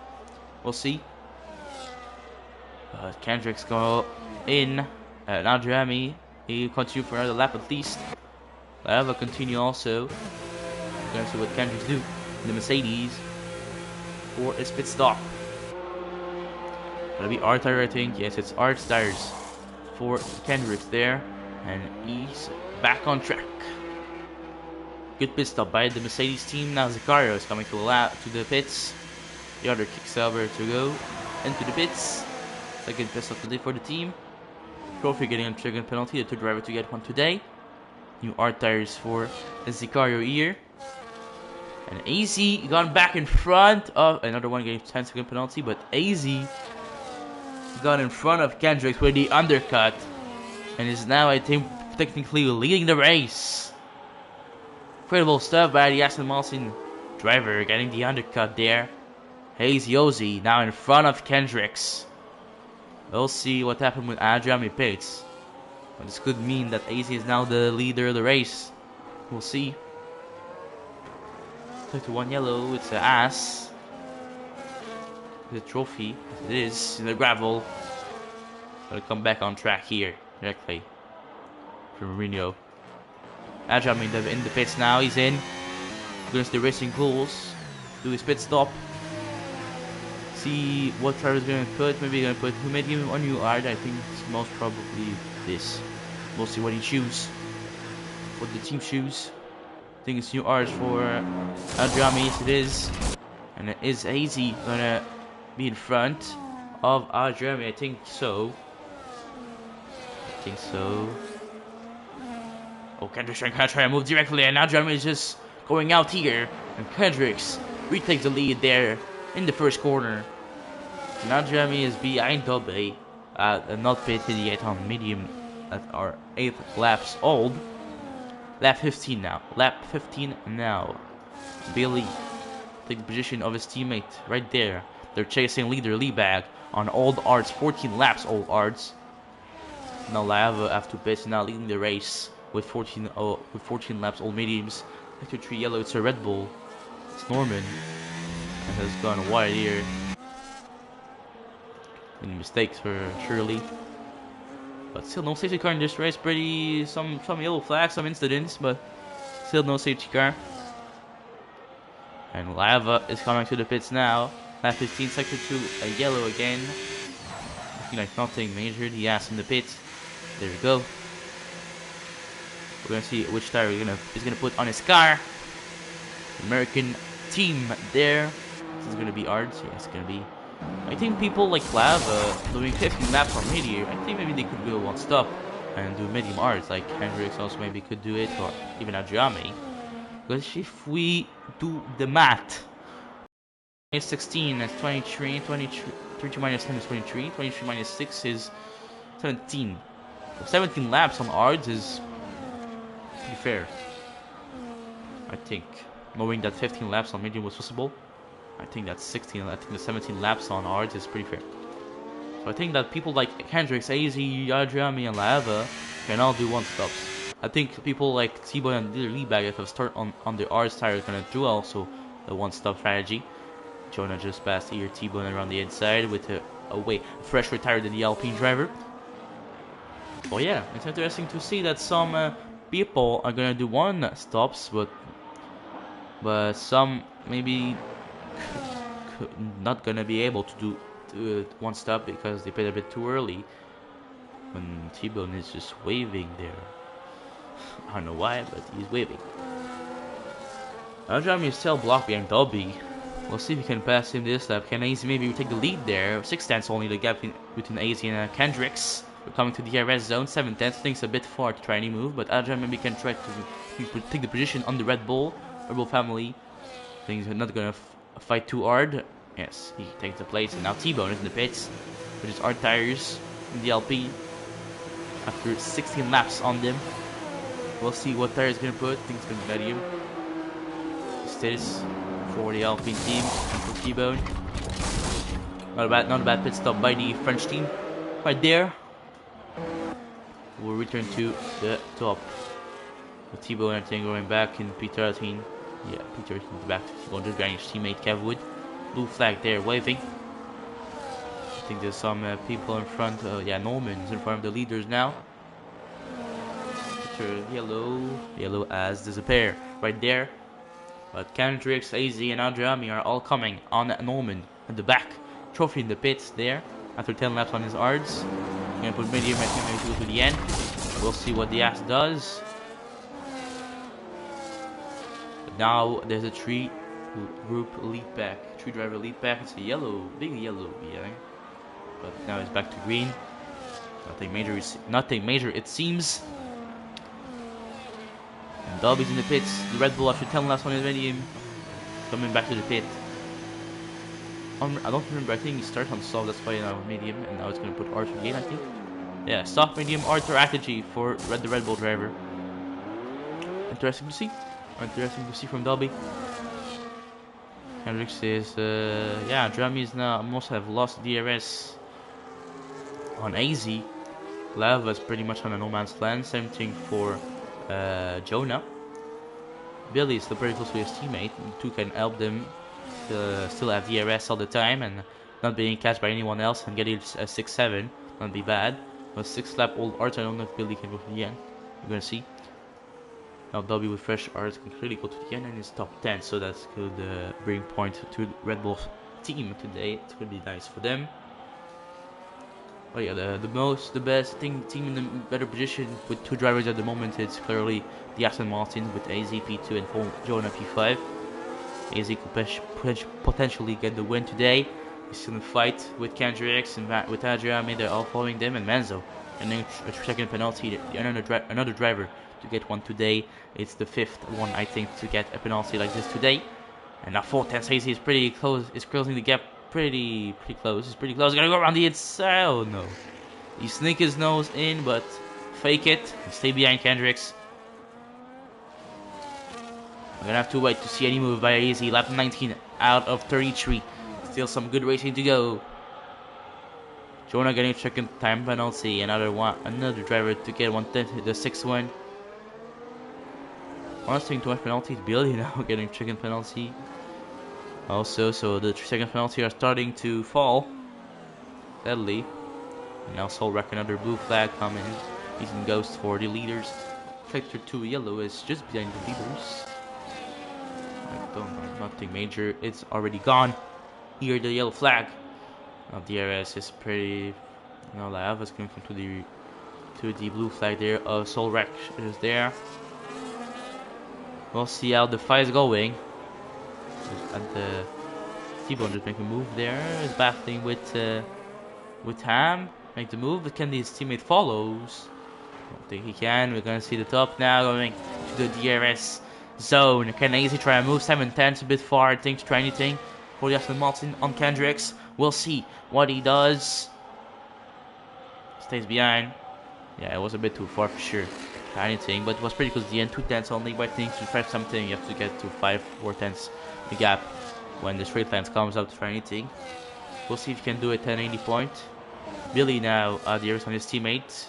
We'll see. Kendricks go in. Now Jeremy He continue for another lap at least. Lava continue also. We're gonna see what Kendricks do. The Mercedes for his pit stop. Gonna be R tire, I think. Yes, it's R tires for Kendricks there, and he's back on track. Good pit stop by the Mercedes team. Now Zicario is coming to the pits. The other Kicksauber to go into the pits. Second pit stop today for the team. Trophy getting a trigger penalty. The third driver to get one today. New R tires for Zicario here. And AZ gone back in front of another one getting 10-second penalty, but AZ got in front of Kendricks with the undercut and is now, I think, technically leading the race. Incredible stuff by the Aston Martin driver getting the undercut there. Hazy Ozzy now in front of Kendricks. We'll see what happened with Adrian Pitts. But this could mean that AZ is now the leader of the race. We'll see. Click to one yellow, it's an ass. The trophy, it is in the gravel. Gonna come back on track here directly from Mourinho. Adrian in the pits now, he's in against the racing rules. Do his pit stop. See what driver is gonna put. Maybe gonna put who made him on new art. I think it's most probably this. We'll see what he chooses. What the team choose. I think it's new art for Adrian, yes it is. And it is AZ gonna be in front of Adrian, I think so. Oh, Kendricks trying to move directly, and Adrian is just going out here. And Kendricks retakes the lead there in the first corner. Now Jeremy is behind Dobby, not pitted yet on medium that are 8 laps old. Lap 15 now. Lap 15 now. Bailey take the position of his teammate right there. They're chasing leader Leebag on old Arts, 14 laps old Arts. Now Lava after pits now leading the race with 14 laps old mediums. Sector 3 yellow, it's a Red Bull. It's Norman. And has gone wide here. Any mistakes for Shirley. But still no safety car in this race. Pretty some yellow flags, some incidents, but still no safety car. And Lava is coming to the pits now. Lap 15, sector 2, a yellow again. Looking like nothing major. The ass in the pits. There we go. We're gonna see which tire he's gonna put on his car. American team there. This is gonna be Arts. Yeah, it's gonna be. I think people like Lava doing 15 laps on medium. I think maybe they could go one stop and do medium Arts. Like Hendricks also maybe could do it, or even Adriami. Because if we do the math, 16 is 23, 32 minus 10 is 23, 23 minus 6 is 17. So 17 laps on Arts is pretty fair, I think. Knowing that 15 laps on medium was possible, I think that's 16. I think the 17 laps on Arts is pretty fair. So I think that people like Hendricks, AZ, Adriami, and Lava can all do one stops. I think people like T-Boy and Leebag, if they start on the Arts tire, are gonna do also a one-stop strategy. Jonah just passed here, T-Boy around the inside with a fresh retired than the Alpine driver. Oh yeah, it's interesting to see that some people are gonna do one stops, but some maybe not gonna be able to do one stop because they pit a bit too early. When T-Bone is just waving there. I don't know why, but he's waving. Adrian is still blocked behind Dobby. We'll see if we can pass him this lap. Can AZ maybe take the lead there? 6 tenths only the gap between AZ and Kendricks. We're coming to the DRS zone. 7 tenths. I think it's a bit far to try any move, but Adrian maybe can try to take the position on the Red Bull family. I think he's not gonna fight too hard. Yes, he takes the place, and now T-Bone is in the pits with his art tires in the LP after 16 laps on them. We'll see what tire is gonna put. I think it's gonna be medium. This for the Alpine team and for T-Bone. Not a bad pit stop by the French team. Right there. We'll return to the top. With T-Bone and everything going back in P13. Yeah, P13 is back to T-Bone, just grinding his teammate Kev Wood. Blue flag there waving. I think there's some people in front. Yeah, Norman is in front of the leaders now. after yellow has disappeared right there. But Kendricks, AZ, and Adriami are all coming on Norman at the back. Trophy in the pits there after 10 laps on his ards. Gonna put medium, I think maybe to the end. We'll see what the ass does. But now there's a three group lead back, three driver lead back. It's a yellow, big yellow behind. But now it's back to green. Nothing major it seems. And Dolby's in the pits. The Red Bull after 10 laps on his medium, coming back to the pit. I don't remember. I think he started on soft. That's why now medium, and now it's gonna put Arthur again. I think. Yeah, soft, medium, Arthur strategy for the Red Bull driver. Interesting to see. Interesting to see from Dolby. Hendricks is yeah. Drami is now must have lost DRS on AZ. Lava is pretty much on a no man's land. Same thing for Jonah. Billy is still pretty close to his teammate. The two can help them still have DRS all the time and not being catched by anyone else and getting a 6-7. Not be bad. But 6-lap old Arts, I don't know if Billy can go to the end. We're gonna see. Now W with fresh Arts can clearly go to the end and it's top 10, so that could bring point to Red Bull's team today. It's gonna be nice for them. Oh yeah, the best team in the better position with two drivers at the moment is clearly the Aston Martin with AZ P2 and Jonah P5. AZ could potentially get the win today. He's still in fight with Kendricks and with Adriami. They're all following them, and Manzo. And then a second penalty. Another driver to get one today. It's the fifth one, I think, to get a penalty like this today. And now 410 AZ is pretty close. Is closing the gap pretty close. He's pretty close. Gonna go around the inside. Oh no. He sneak his nose in, but fake it. He stay behind Kendricks. We're gonna have to wait to see any move by AZ. Lap 19 out of 33. Still some good racing to go. Jonah getting a second time penalty. Another driver to get the 6-1. Honestly, too much penalties. Billy now getting second penalty. Also, so the second penalty are starting to fall. Deadly. And now Solrak, another blue flag coming. He's in ghost for the leaders. Sector 2 yellow is just behind the leaders. Nothing major. It's already gone. Here the yellow flag. Now DRS is pretty. Lava is going to the blue flag there. Solrak is there. We'll see how the fight is going. And T-Bone just making a move there. Is battling with Ham. Make the move, but can his teammate follows? I don't think he can. We're gonna see the top now going to the DRS zone. Can AZ try and move? 7-10's a bit far, I think, to try anything for the Aston Martin on Kendricks. We'll see what he does. Stays behind. Yeah, it was a bit too far for sure. Try anything, but it was pretty close to the end. 2 tenths only, but I think to try something you have to get to 5-4 tenths the gap when the straight lines comes up to try anything. We'll see if he can do it 1080 point. Billy now adheres on his teammate.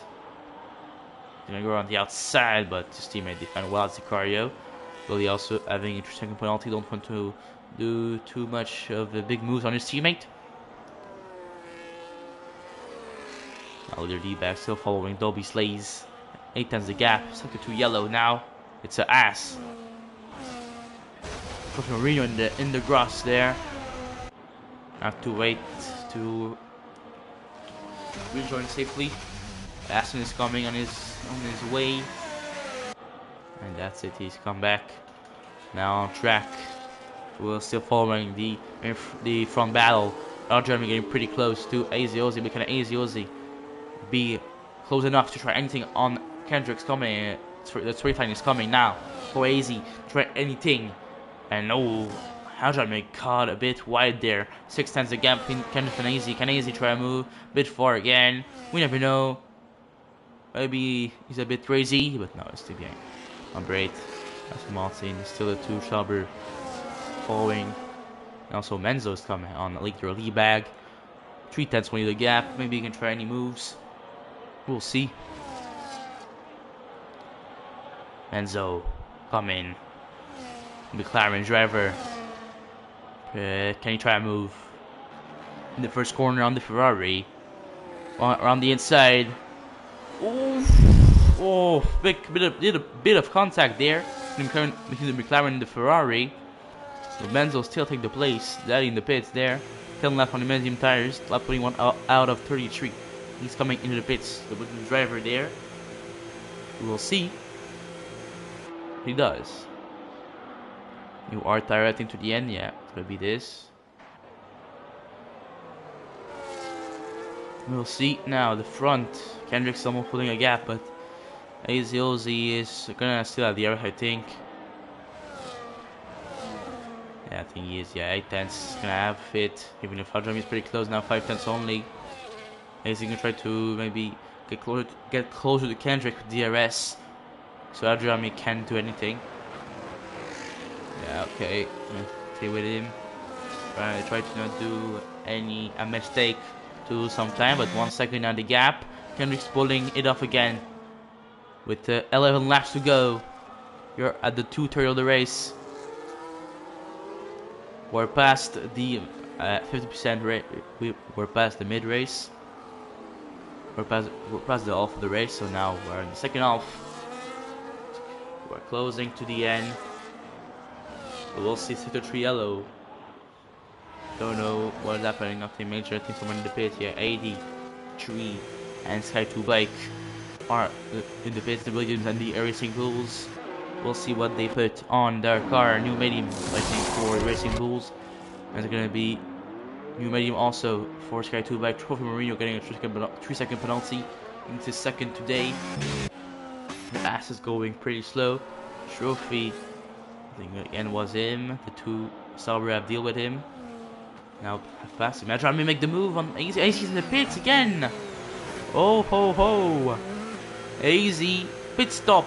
Gonna go around the outside, but his teammate defend well as Sicario. Billy also having a second penalty. Don't want to do too much of the big moves on his teammate. Now their D-back still following Dolby Slays. 8 tenths the gap. Sector 2 yellow now. It's an ass. Jorge Marino in the grass there. Have to wait to rejoin safely. Aston is coming on his way. And that's it, he's come back. Now on track. We're still following the front battle. Now Jeremy getting pretty close to AZ Ozzy, but can AZ Ozzy be close enough to try anything on Kendricks coming? The straight line is coming now for AZ. Try anything. And no, Jeremy caught a bit wide there. 6 tenths the gap between Kendricks and AZ. Can AZ try to move a bit far again? We never know. Maybe he's a bit crazy, but no, it's still behind. Number 8, Aston Martin, still a 2 Sauber following. And also Menzo is coming on the lead bag. 3 tenths only the gap. Maybe he can try any moves. We'll see. Menzo coming. McLaren driver. Can he try a move? In the first corner on the Ferrari. Around the inside. Oof. Oh, did a bit of contact there between the McLaren and the Ferrari. Lorenzo still take the place. Daddy in the pits there. 10 left on the medium tires. Lap 21 out of 33. He's coming into the pits. The driver there. We will see. He does. New R tire, I think, to the end. Yeah, it's gonna be this. We'll see now. The front. Kendrick's almost holding a gap, but Ozzy is gonna still have the air, I think. Yeah, I think he is. Yeah, 8 tenths gonna have it. Even if Adrian is pretty close now, 5 tenths only. He's gonna try to maybe get closer to Kendrick with DRS, so Adrian can't do anything. Yeah, okay. Stay with him. Try to not do a mistake to lose some time, but 1 second on the gap. Kendrick's pulling it off again. With 11 laps to go. You're at the 2/3 of the race. We're past the 50% rate. We're past the mid race. We're past the half of the race, so now we're in the second half. We're closing to the end. We'll see Sector 3 yellow. Don't know what is happening, nothing major. I think someone in the pit here. 83 and Sky 2 Bike are in the pits. The Williams and the Racing Bulls. We'll see what they put on their car. New medium, I think, for Racing Bulls. And it's gonna be new medium also for Sky 2 Bike. Trophy Marino getting a 3-second penalty. Into second today. The ass is going pretty slow. Trophy, I think again was him. The two Sauber have deal with him. Now fast. Imagine trying to make the move on AZ. AZ's in the pits again. Oh ho ho. AZ pit stop.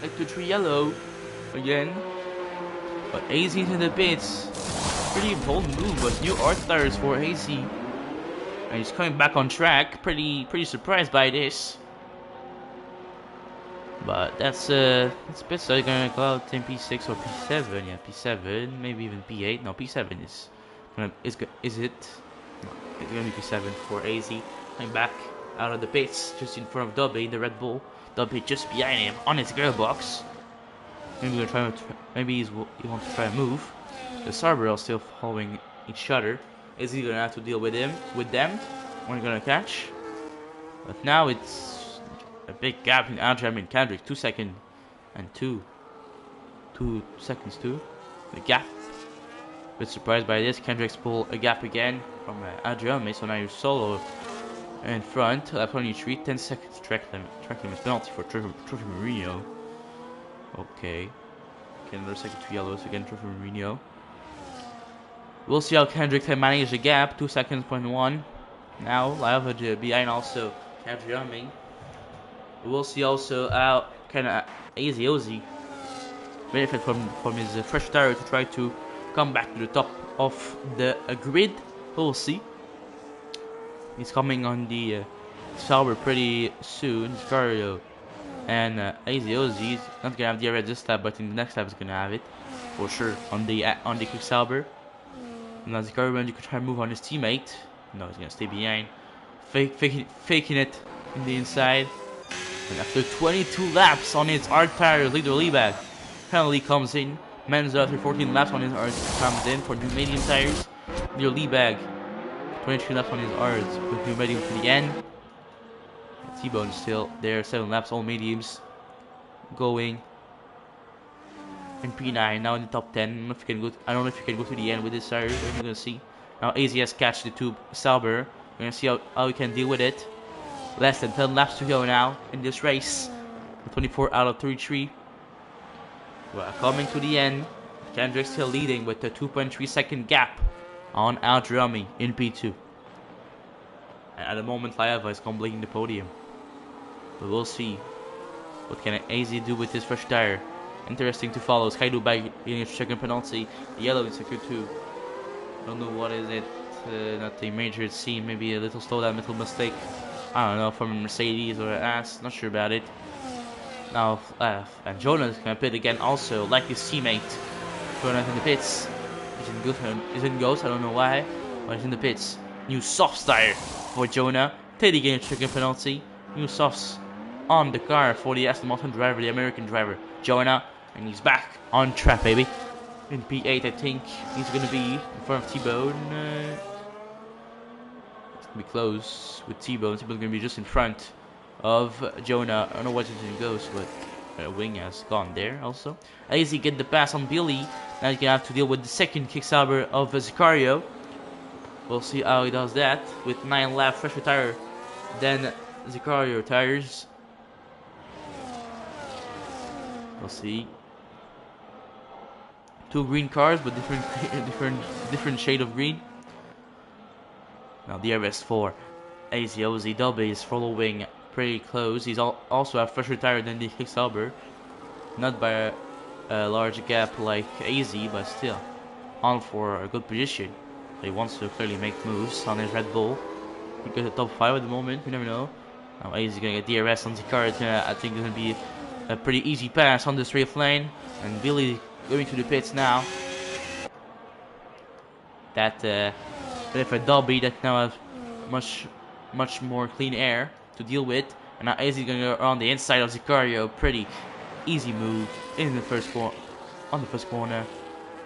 Like the 3 yellow again. But AZ's in the pits. Pretty bold move, but new art tires for AZ. And he's coming back on track. Pretty surprised by this. But that's bit, so you're gonna go out in P6 or P7. Yeah, P7, maybe even P8. No, P7 is it? No, it's gonna be P7 for AZ. Coming back out of the pits, just in front of Dobby, the Red Bull. Dobby just behind him on his gearbox. Maybe we're trying to. Maybe he wants to try a move. The Sauber are still following each other. Is he gonna have to deal with them? We're gonna catch. But now it's a big gap in Adrian and Kendrick. 2 seconds and 2 seconds too. The gap. Bit surprised by this. Kendrick's pull a gap again from Adrian. So now you're solo in front. Lap 23. 10 seconds track limit penalty for Trophy Marino. Okay. Okay, another second 2 yellows again. Trophy Marino. We'll see how Kendrick can manage the gap. 2 seconds, 0.1. Now, Lava behind also Adrian. We'll see also how can Ozzy benefit from his fresh tire to try to come back to the top of the grid. We'll see. He's coming on the Sauber pretty soon, Scario. And Ozzy is not gonna have the red this lap, but in the next lap he's gonna have it for sure on the quick Sauber. And now Scario, you could try to move on his teammate. No, he's gonna stay behind, faking it in the inside. And after 22 laps on his hard tires, leader Liebach penalty comes in. Menzo after 14 laps on his hard comes in for new medium tires. Leader Liebach 23 laps on his hards with new medium to the end. T-Bone still there, 7 laps, all mediums going in P9. Now in the top 10. I don't know if you can go to the end with this tires. We're gonna see. Now AZS catch the tube Sauber. We're gonna see how we can deal with it. Less than 10 laps to go now in this race. 24 out of 33. We're coming to the end. Kendrick still leading with a 2.3 second gap on Adrian in P2. And at the moment, Laiava is completing the podium. But we'll see what can AZ do with his fresh tire. Interesting to follow. Sky Bike getting a second penalty. Yellow in sector 2. Don't know what is it. Nothing major it seemed. Maybe a little slowdown, little mistake. I don't know, from Mercedes or AS. Not sure about it. Now, and Jonas can pit again also, like his teammate. Jonas in the pits. He's in ghost, I don't know why. But he's in the pits. New soft tire for Jonah. Teddy getting a second penalty. new softs on the car for the Aston Martin driver, the American driver, Jonah. And he's back on track, baby. In P8, I think he's going to be in front of T-Bone. It's going to be close with T-Bone. T-Bone's going to be just in front of Jonah. I don't know where it goes, but Wing has gone there also. As he get the pass on Billy. Now he's going to have to deal with the second Kicksauber of Sicario. We'll see how he does that. With 9 laps, fresher tire than Sicario tires. We'll see. 2 green cars, but different shade of green. Now DRS4, AZOZ Dolby is following pretty close. He's also a fresher tire than the Kicksauber, not by a large gap like AZ, but still on for a good position. So he wants to clearly make moves on his Red Bull. He got the top 5 at the moment. You never know. Now AZ is gonna get DRS on the car. I think it's gonna be a pretty easy pass on the straight lane, and Billy going to the pits now. That bit of a Dolby that now has much more clean air to deal with, and now AZ is going to go around the inside of Sicario. Pretty easy move in the first corner.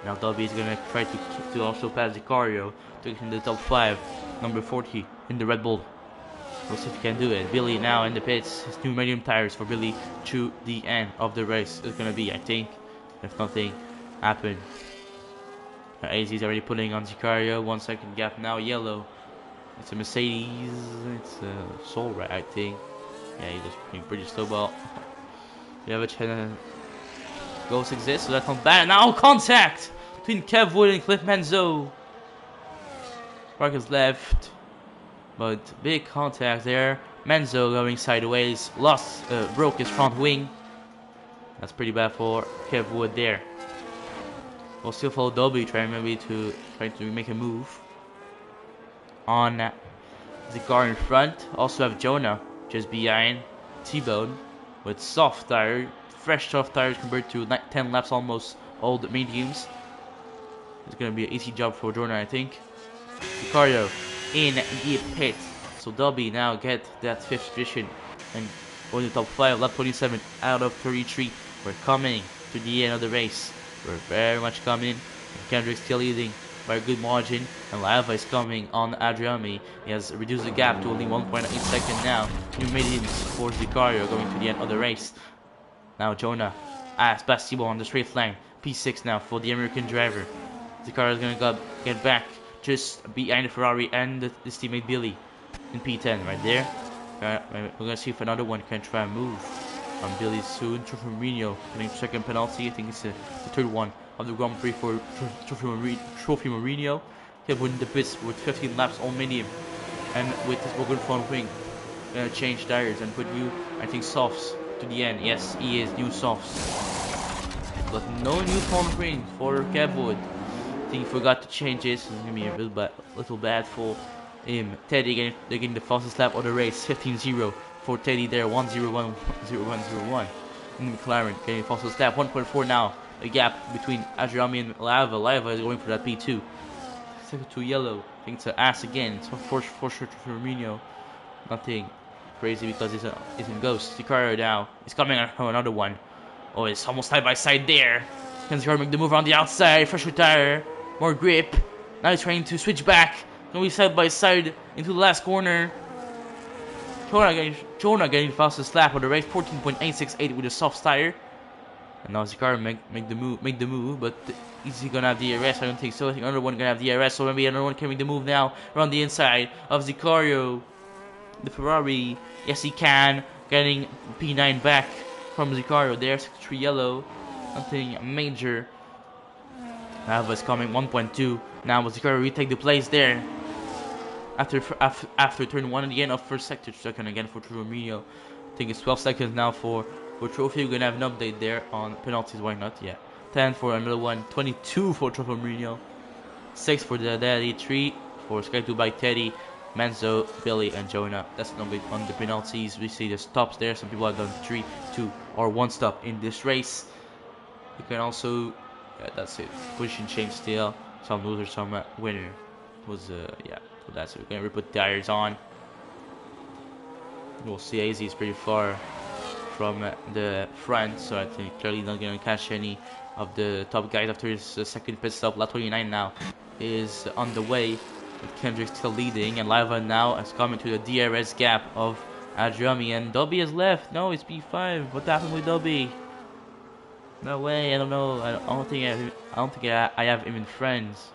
Now Dolby is going to try to also pass Sicario to get in the top 5, number 40 in the Red Bull. We'll see if he can do it. Billy now in the pits. His new medium tires for Billy to the end of the race. It's going to be, I think, if nothing happened. AZ is already putting on Sicario. 1 second gap now. Yellow. It's a Mercedes. It's a Soul, right? I think. Yeah, he's just pretty slow ball. We have a ghost exists, so that's not bad. Now contact between Kev Wood and Cliff Manzo. Spark is left, but big contact there. Manzo going sideways. Broke his front wing. That's pretty bad for Kev Wood there. We'll still follow Dolby, trying to make a move on the car in front. Also have Jonah just behind T-Bone with fresh soft tires compared to 10 laps almost old mediums. It's gonna be an easy job for Jonah, I think. Sicario in the pit. So Dolby now get that 5th position and going to top 5, lap 27 out of 33. We're coming to the end of the race. We're very much coming. Kendrick's still leading by a good margin, and Lava is coming on Adriami. He has reduced the gap to only 1.8 seconds now. New mediums for Sicario going to the end of the race. Now Jonah as Bastibo on the straight line. P6 now for the American driver. Sicario is going to get back just behind the Ferrari and his teammate Billy in P10 right there. We're going to see if another one can try and move on Billy soon. Trophy Mourinho getting 2nd penalty. I think it's the 3rd one of the Grand Prix for Trophy Mourinho. He won the pits with 15 laps on medium, and with his broken front wing, gonna change tires and put new, I think, softs to the end. Yes, he is new softs, but no new front wing for Kev Wood. I think he forgot to change it. So it's gonna be a little bad for him. Teddy getting the fastest lap of the race, 15-0 for Teddy there, 1:01.01. And McLaren getting the fastest lap, 1.4 now. A gap between Adriami and Lava. Lava is going for that P2. Second to yellow. I think it's an ass again. So for sure for Firmino. Nothing crazy because it's in Ghost. Sicario now is coming on another one. Oh, it's almost side by side there. Can Sicario make the move around the outside? Fresher tire. More grip. Now he's trying to switch back. Can we side by side into the last corner? Jonah getting the fastest lap of the race. 14.868 with a soft tire. And now Sicario make the move, but is he gonna have DRS? I don't think so. I think another one gonna have DRS, so maybe another one can make the move now around the inside of Sicario. The Ferrari, yes he can, getting P9 back from Sicario there. 63 yellow, nothing major. Alva's coming 1.2 now, but Sicario retake the place there. After turn 1 at the end of first sector, second again for Trujillo. I think it's 12 seconds now for Trophy. We're gonna have an update there on penalties, why not? Yeah. 10 for another one, 22 for Trophy Mourinho, 6 for the Daddy, 3 for Sky 2 by Teddy, Manzo, Billy, and Jonah. That's an update on the penalties. We see the stops there. Some people have done 3, 2, or 1 stop in this race. You can also, yeah, that's it. Position change still. Some loser, some winner. Was yeah. So that's it. We're gonna put tires on. We'll see. AZ is pretty far from the front, so I think clearly not going to catch any of the top guys after his second pit stop. Lap 29 now is on the way, with Kendrick still leading, and Laiva now has come into the DRS gap of Adriami, and Dobby has left. No, it's P5. What happened with Dobby? No way. I don't know. I don't think I have even friends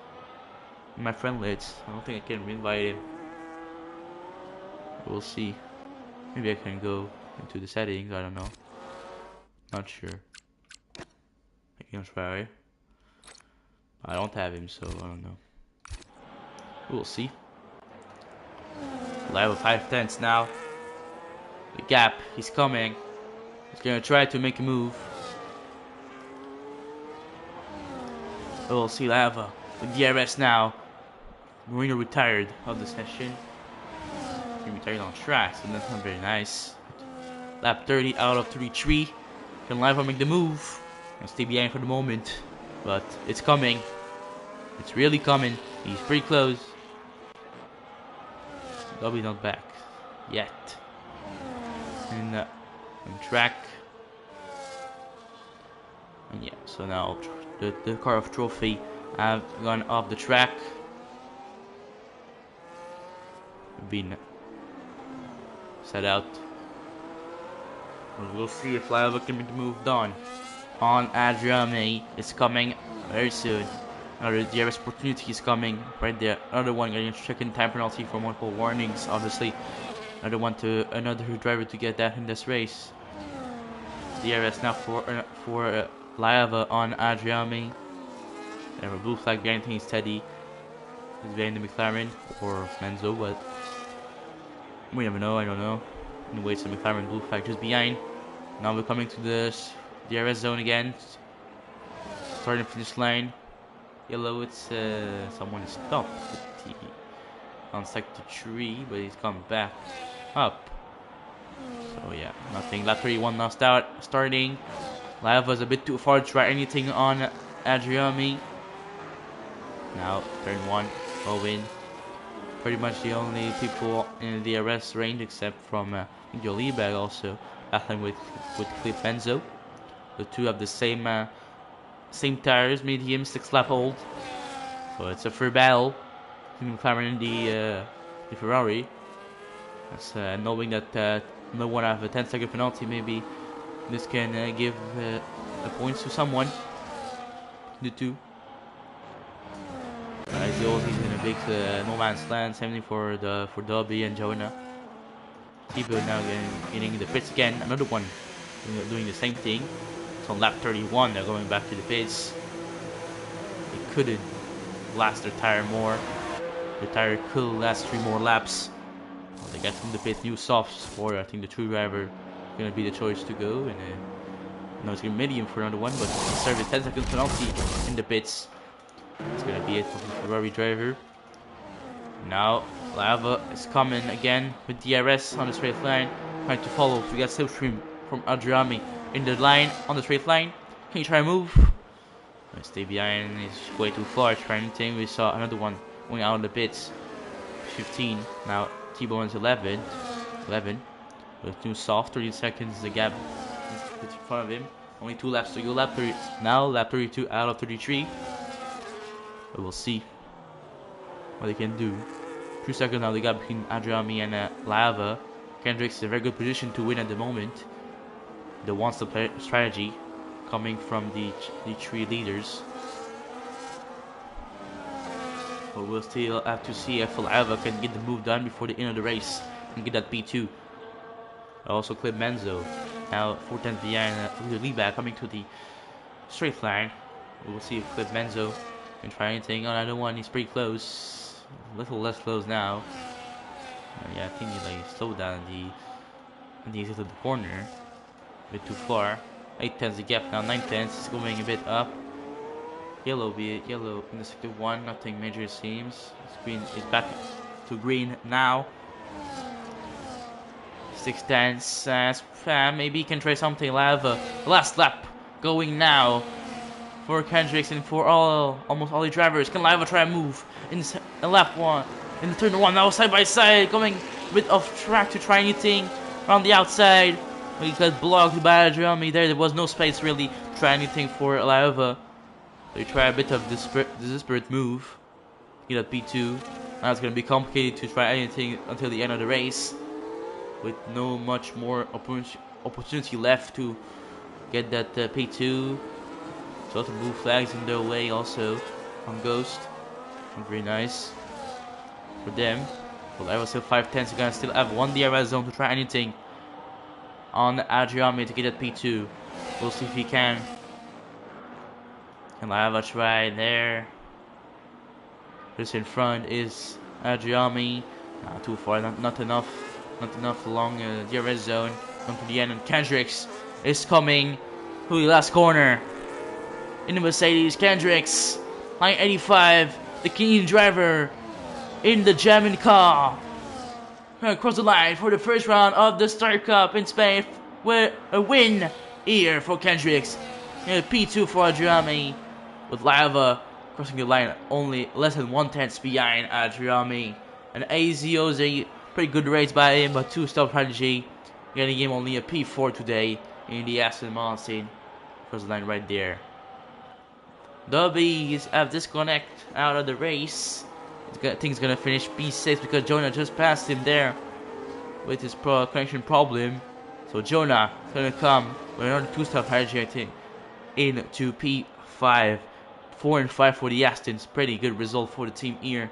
in my friend list. I don't think I can invite him. We'll see. Maybe I can go into the settings. I don't know. Not sure. I can try. I don't have him, so I don't know. We'll see. Live 5/10 now. The gap. He's coming. He's gonna try to make a move. We'll see Lava. The DRS now. Marino retired of the session. He retired on track, so that's not very nice. Lap 30 out of 33. Can Lava make the move? And stay behind for the moment. But it's coming. It's really coming. He's pretty close. Dobby not back yet. And on track. And yeah, so now the car of trophy have gone off the track. Been set out. We'll see if Lava can be moved on Adriami is coming very soon. Another DRS opportunity is coming right there. Another one getting a second time penalty for multiple warnings, obviously. Another driver to get that in this race. DRS now for Lava on Adriami. They have a blue flag behind him. He's steady. He's behind the McLaren or Menzo, but we never know. I don't know. Anyway, so McLaren blue flag just behind. Now we're coming to the DRS zone again. Starting finish line. Yellow, it's someone stopped on sector 3, but he's come back up. So yeah, nothing. Lap 31 now starting. Lava's a bit too far to try anything on Adriami. Now turn 1, Owen. Pretty much the only people in the DRS range, except from Jolibag also battling with Cliff Benzo. The two have the same tires, medium, 6 lap old. So it's a fair battle between McLaren and the Ferrari. That's knowing that no one have a 10-second penalty, maybe this can give a points to someone. The two. As he always in a big no man's land, same thing for Dobby and Jonah. Thibaut now getting the pits again. Another one doing the same thing. So on lap 31, they're going back to the pits. They couldn't last their tire more. The tire could last 3 more laps. Well, they get from the pit new softs for, I think, the true driver going to be the choice to go. And no, it's going to be medium for another one, but he served a 10-second penalty in the pits. It's going to be it for the Ferrari driver. Now Lava is coming again with DRS on the straight line, trying to follow. So we got slipstream from Adriami in the line on the straight line. Can you try to move? Stay behind. He's way too far. Try anything. We saw another one going out of the pits. 15. Now T-Bone is 11. With too soft. 30 seconds. The gap in front of him. Only 2 laps to go. Lap 30. Now lap 32 out of 33. But we'll see what they can do. 2 seconds now. The gap between Adriami and Lava. Kendrick's in a very good position to win at the moment. The one-step strategy coming from the 3 leaders. But we'll still have to see if Lava can get the move done before the end of the race and get that P2. Also Clip Menzo now 4/10 behind the lead back coming to the straight line. We'll see if Clip Menzo can try anything. On another one, he's pretty close. A little less close now. Yeah, I think he slowed down and he's into the corner. A bit too far. 8 tenths the gap now, 9 tenths. It's going a bit up. Yellow in the sector 1, nothing major it seems. Green is back to green now. 6 tenths. Maybe he can try something. Lava. Last lap going now for Kendricks and for almost all the drivers. Can Lava try a move in lap 1? In the turn 1 now, side by side, going a bit off track to try anything. on the outside. He got blocked by Adriami there. There was no space really to try anything for Laiva. So he tried a bit of desperate move. Get at P2. Now it's going to be complicated to try anything until the end of the race. With no much more opportunity left to get that P2. So lots of blue flags in their way also on Ghost. Not very nice for them. But I was still 5-10, so gonna still have one DRS zone to try anything on Adriami to get that P2. We'll see if he can. Can I have a try there? Just in front is Adriami. Not too far, not enough along DRS zone. Come to the end, and Kendricks is coming to the last corner. In the Mercedes, Kendricks, line 85, the Canadian driver in the German car. Across the line for the first round of the Star Cup in Spain with a win here for Kendricks. P2 for Adriami with Laiva crossing the line only less than 1/10 behind Adriami. And AZO's a pretty good race by him, but 2-stop strategy. Getting him only a P4 today in the Aston Martin. Across the line right there. Dubbies have disconnect out of the race. I think he's gonna finish P6 because Jonah just passed him there with his connection problem. So Jonah is gonna come with another 2-stop strategy, I think, into P5. 4 and 5 for the Astons. Pretty good result for the team here.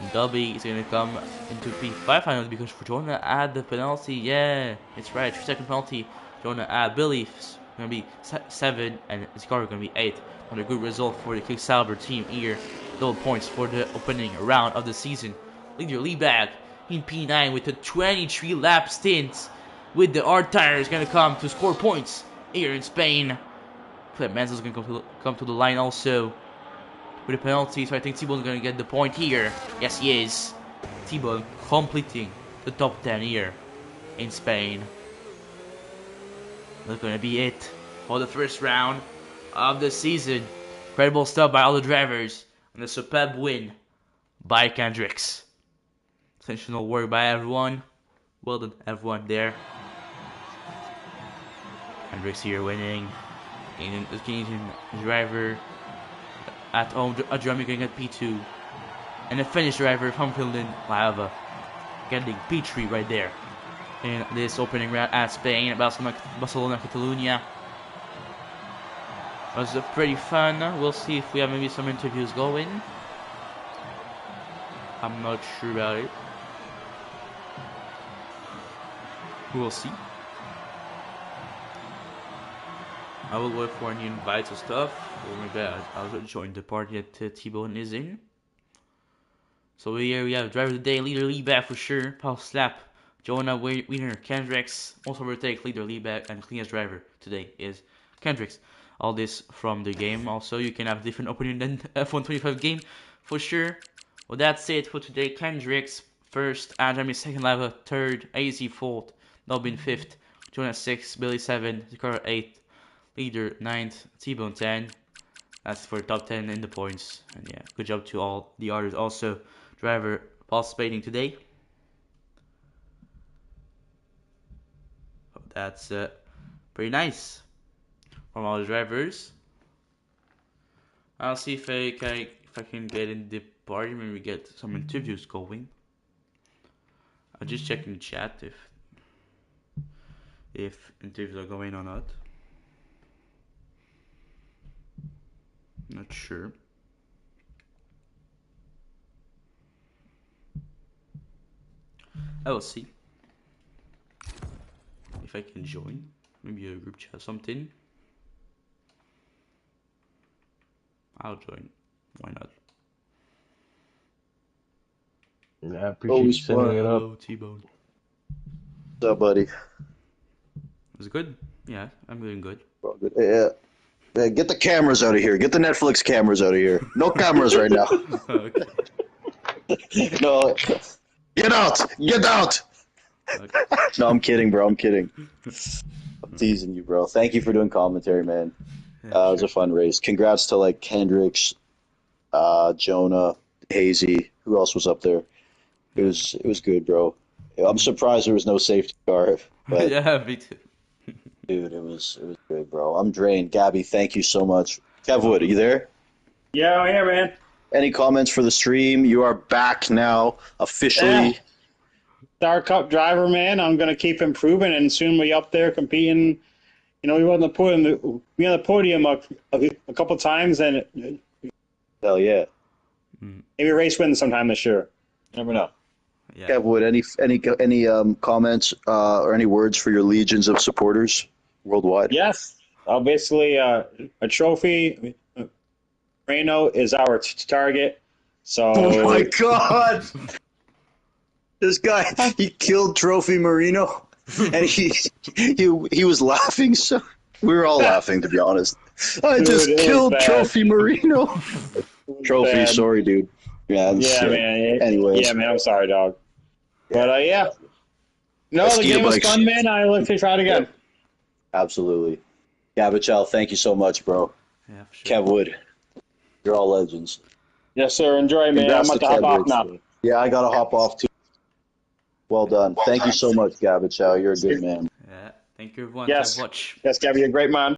And Dubby is gonna come into P5 finally because for Jonah add the penalty. Yeah, it's right. 3-second penalty. Jonah add Billy's gonna be 7 and Scar gonna be 8. Another good result for the Kicksauber team here. Double points for the opening round of the season. Leader Lieback in P9 with a 23 lap stint with the hard tires gonna come to score points here in Spain. Flip Manzel's gonna come to the line also with a penalty, so I think T-Bone is gonna get the point here. Yes, he is. T-Bone completing the top 10 here in Spain. That's gonna be it for the first round of the season. Incredible stuff by all the drivers, and a superb win by Kendricks. Sensational work by everyone. Well done, everyone there. Kendricks here winning. The Canadian driver at home, Adriami getting at P2. And the Finnish driver from Finland, Laiva, getting P3 right there. In this opening round at Spain, Barcelona, Catalunya. It was pretty fun. We'll see if we have maybe some interviews going. I'm not sure about it. We'll see. I will wait for any invites or stuff. Oh my god, I'll join the party that T-Bone is in. So here we have driver of the day, leader Lieback for sure. Paul Slap, Jonah Wiener, Kendricks. Also overtake leader Lieback, and cleanest driver today is Kendricks. All this from the game. Also, you can have a different opinion than F125 game for sure. Well, that's it for today. Kendricks first, Adriami second, Laiva third, AZ fourth, Nobin fifth, Jonah 6, Billy 7, Zakara 8, leader 9th, T-Bone 10. That's for the top 10 in the points. And yeah, good job to all the others. Also, driver participating today. That's pretty nice from all the drivers. I'll see if I can get in the party when we get some interviews going. I'll just check in the chat if interviews are going or not. Not sure. I will see if I can join. Maybe a group chat or something. I'll join. Why not? I appreciate you setting it up. Hello, T-Bone. What's up, buddy? Was it good? Yeah, I'm doing good. Well, good. Yeah, get the cameras out of here. Get the Netflix cameras out of here. No cameras right now. Okay. No. Get out! Get out! Okay. No, I'm kidding, bro. I'm kidding. I'm teasing you, bro. Thank you for doing commentary, man. Yeah, It was a fun race. Congrats to like Kendricks, Jonah, Hazy. Who else was up there? It was good, bro. I'm surprised there was no safety car, but Yeah, me too. dude, it was good, bro. I'm drained. Gabby, thank you so much. Kevwood, are you there? Yeah, I'm here, man. Any comments for the stream? You are back now, officially. Star Cup driver, man. I'm gonna keep improving, and soon be up there competing. You know, we were on the podium, a couple times, and Hell yeah. maybe a race win sometime this year. Never know. Yeah. Kevwood, any comments or any words for your legions of supporters worldwide? Yes, basically a trophy. Reno is our target. So. Oh my God! This guy, he killed Trophy Marino, and he was laughing. So we were all laughing, to be honest. I just Dude, killed Trophy Marino. Trophy, bad. sorry, dude. Yeah, Man. Anyways, Yeah, man. I'm sorry, dog. But yeah. No, Let's the ski game was bikes. fun, man. I look to try it again. absolutely. Gabichel, thank you so much, bro. Yeah, for sure. Kev Wood, you're all legends. Yes, sir. Enjoy, man. Congrats I'm to about to hop Kev off Woods. now. Yeah, I gotta hop off too. Well done. Thank you so much, Gabichel. You're a good man. Yeah. Thank you, everyone. Yes. For watch. Yes, Gabby, you're a great man.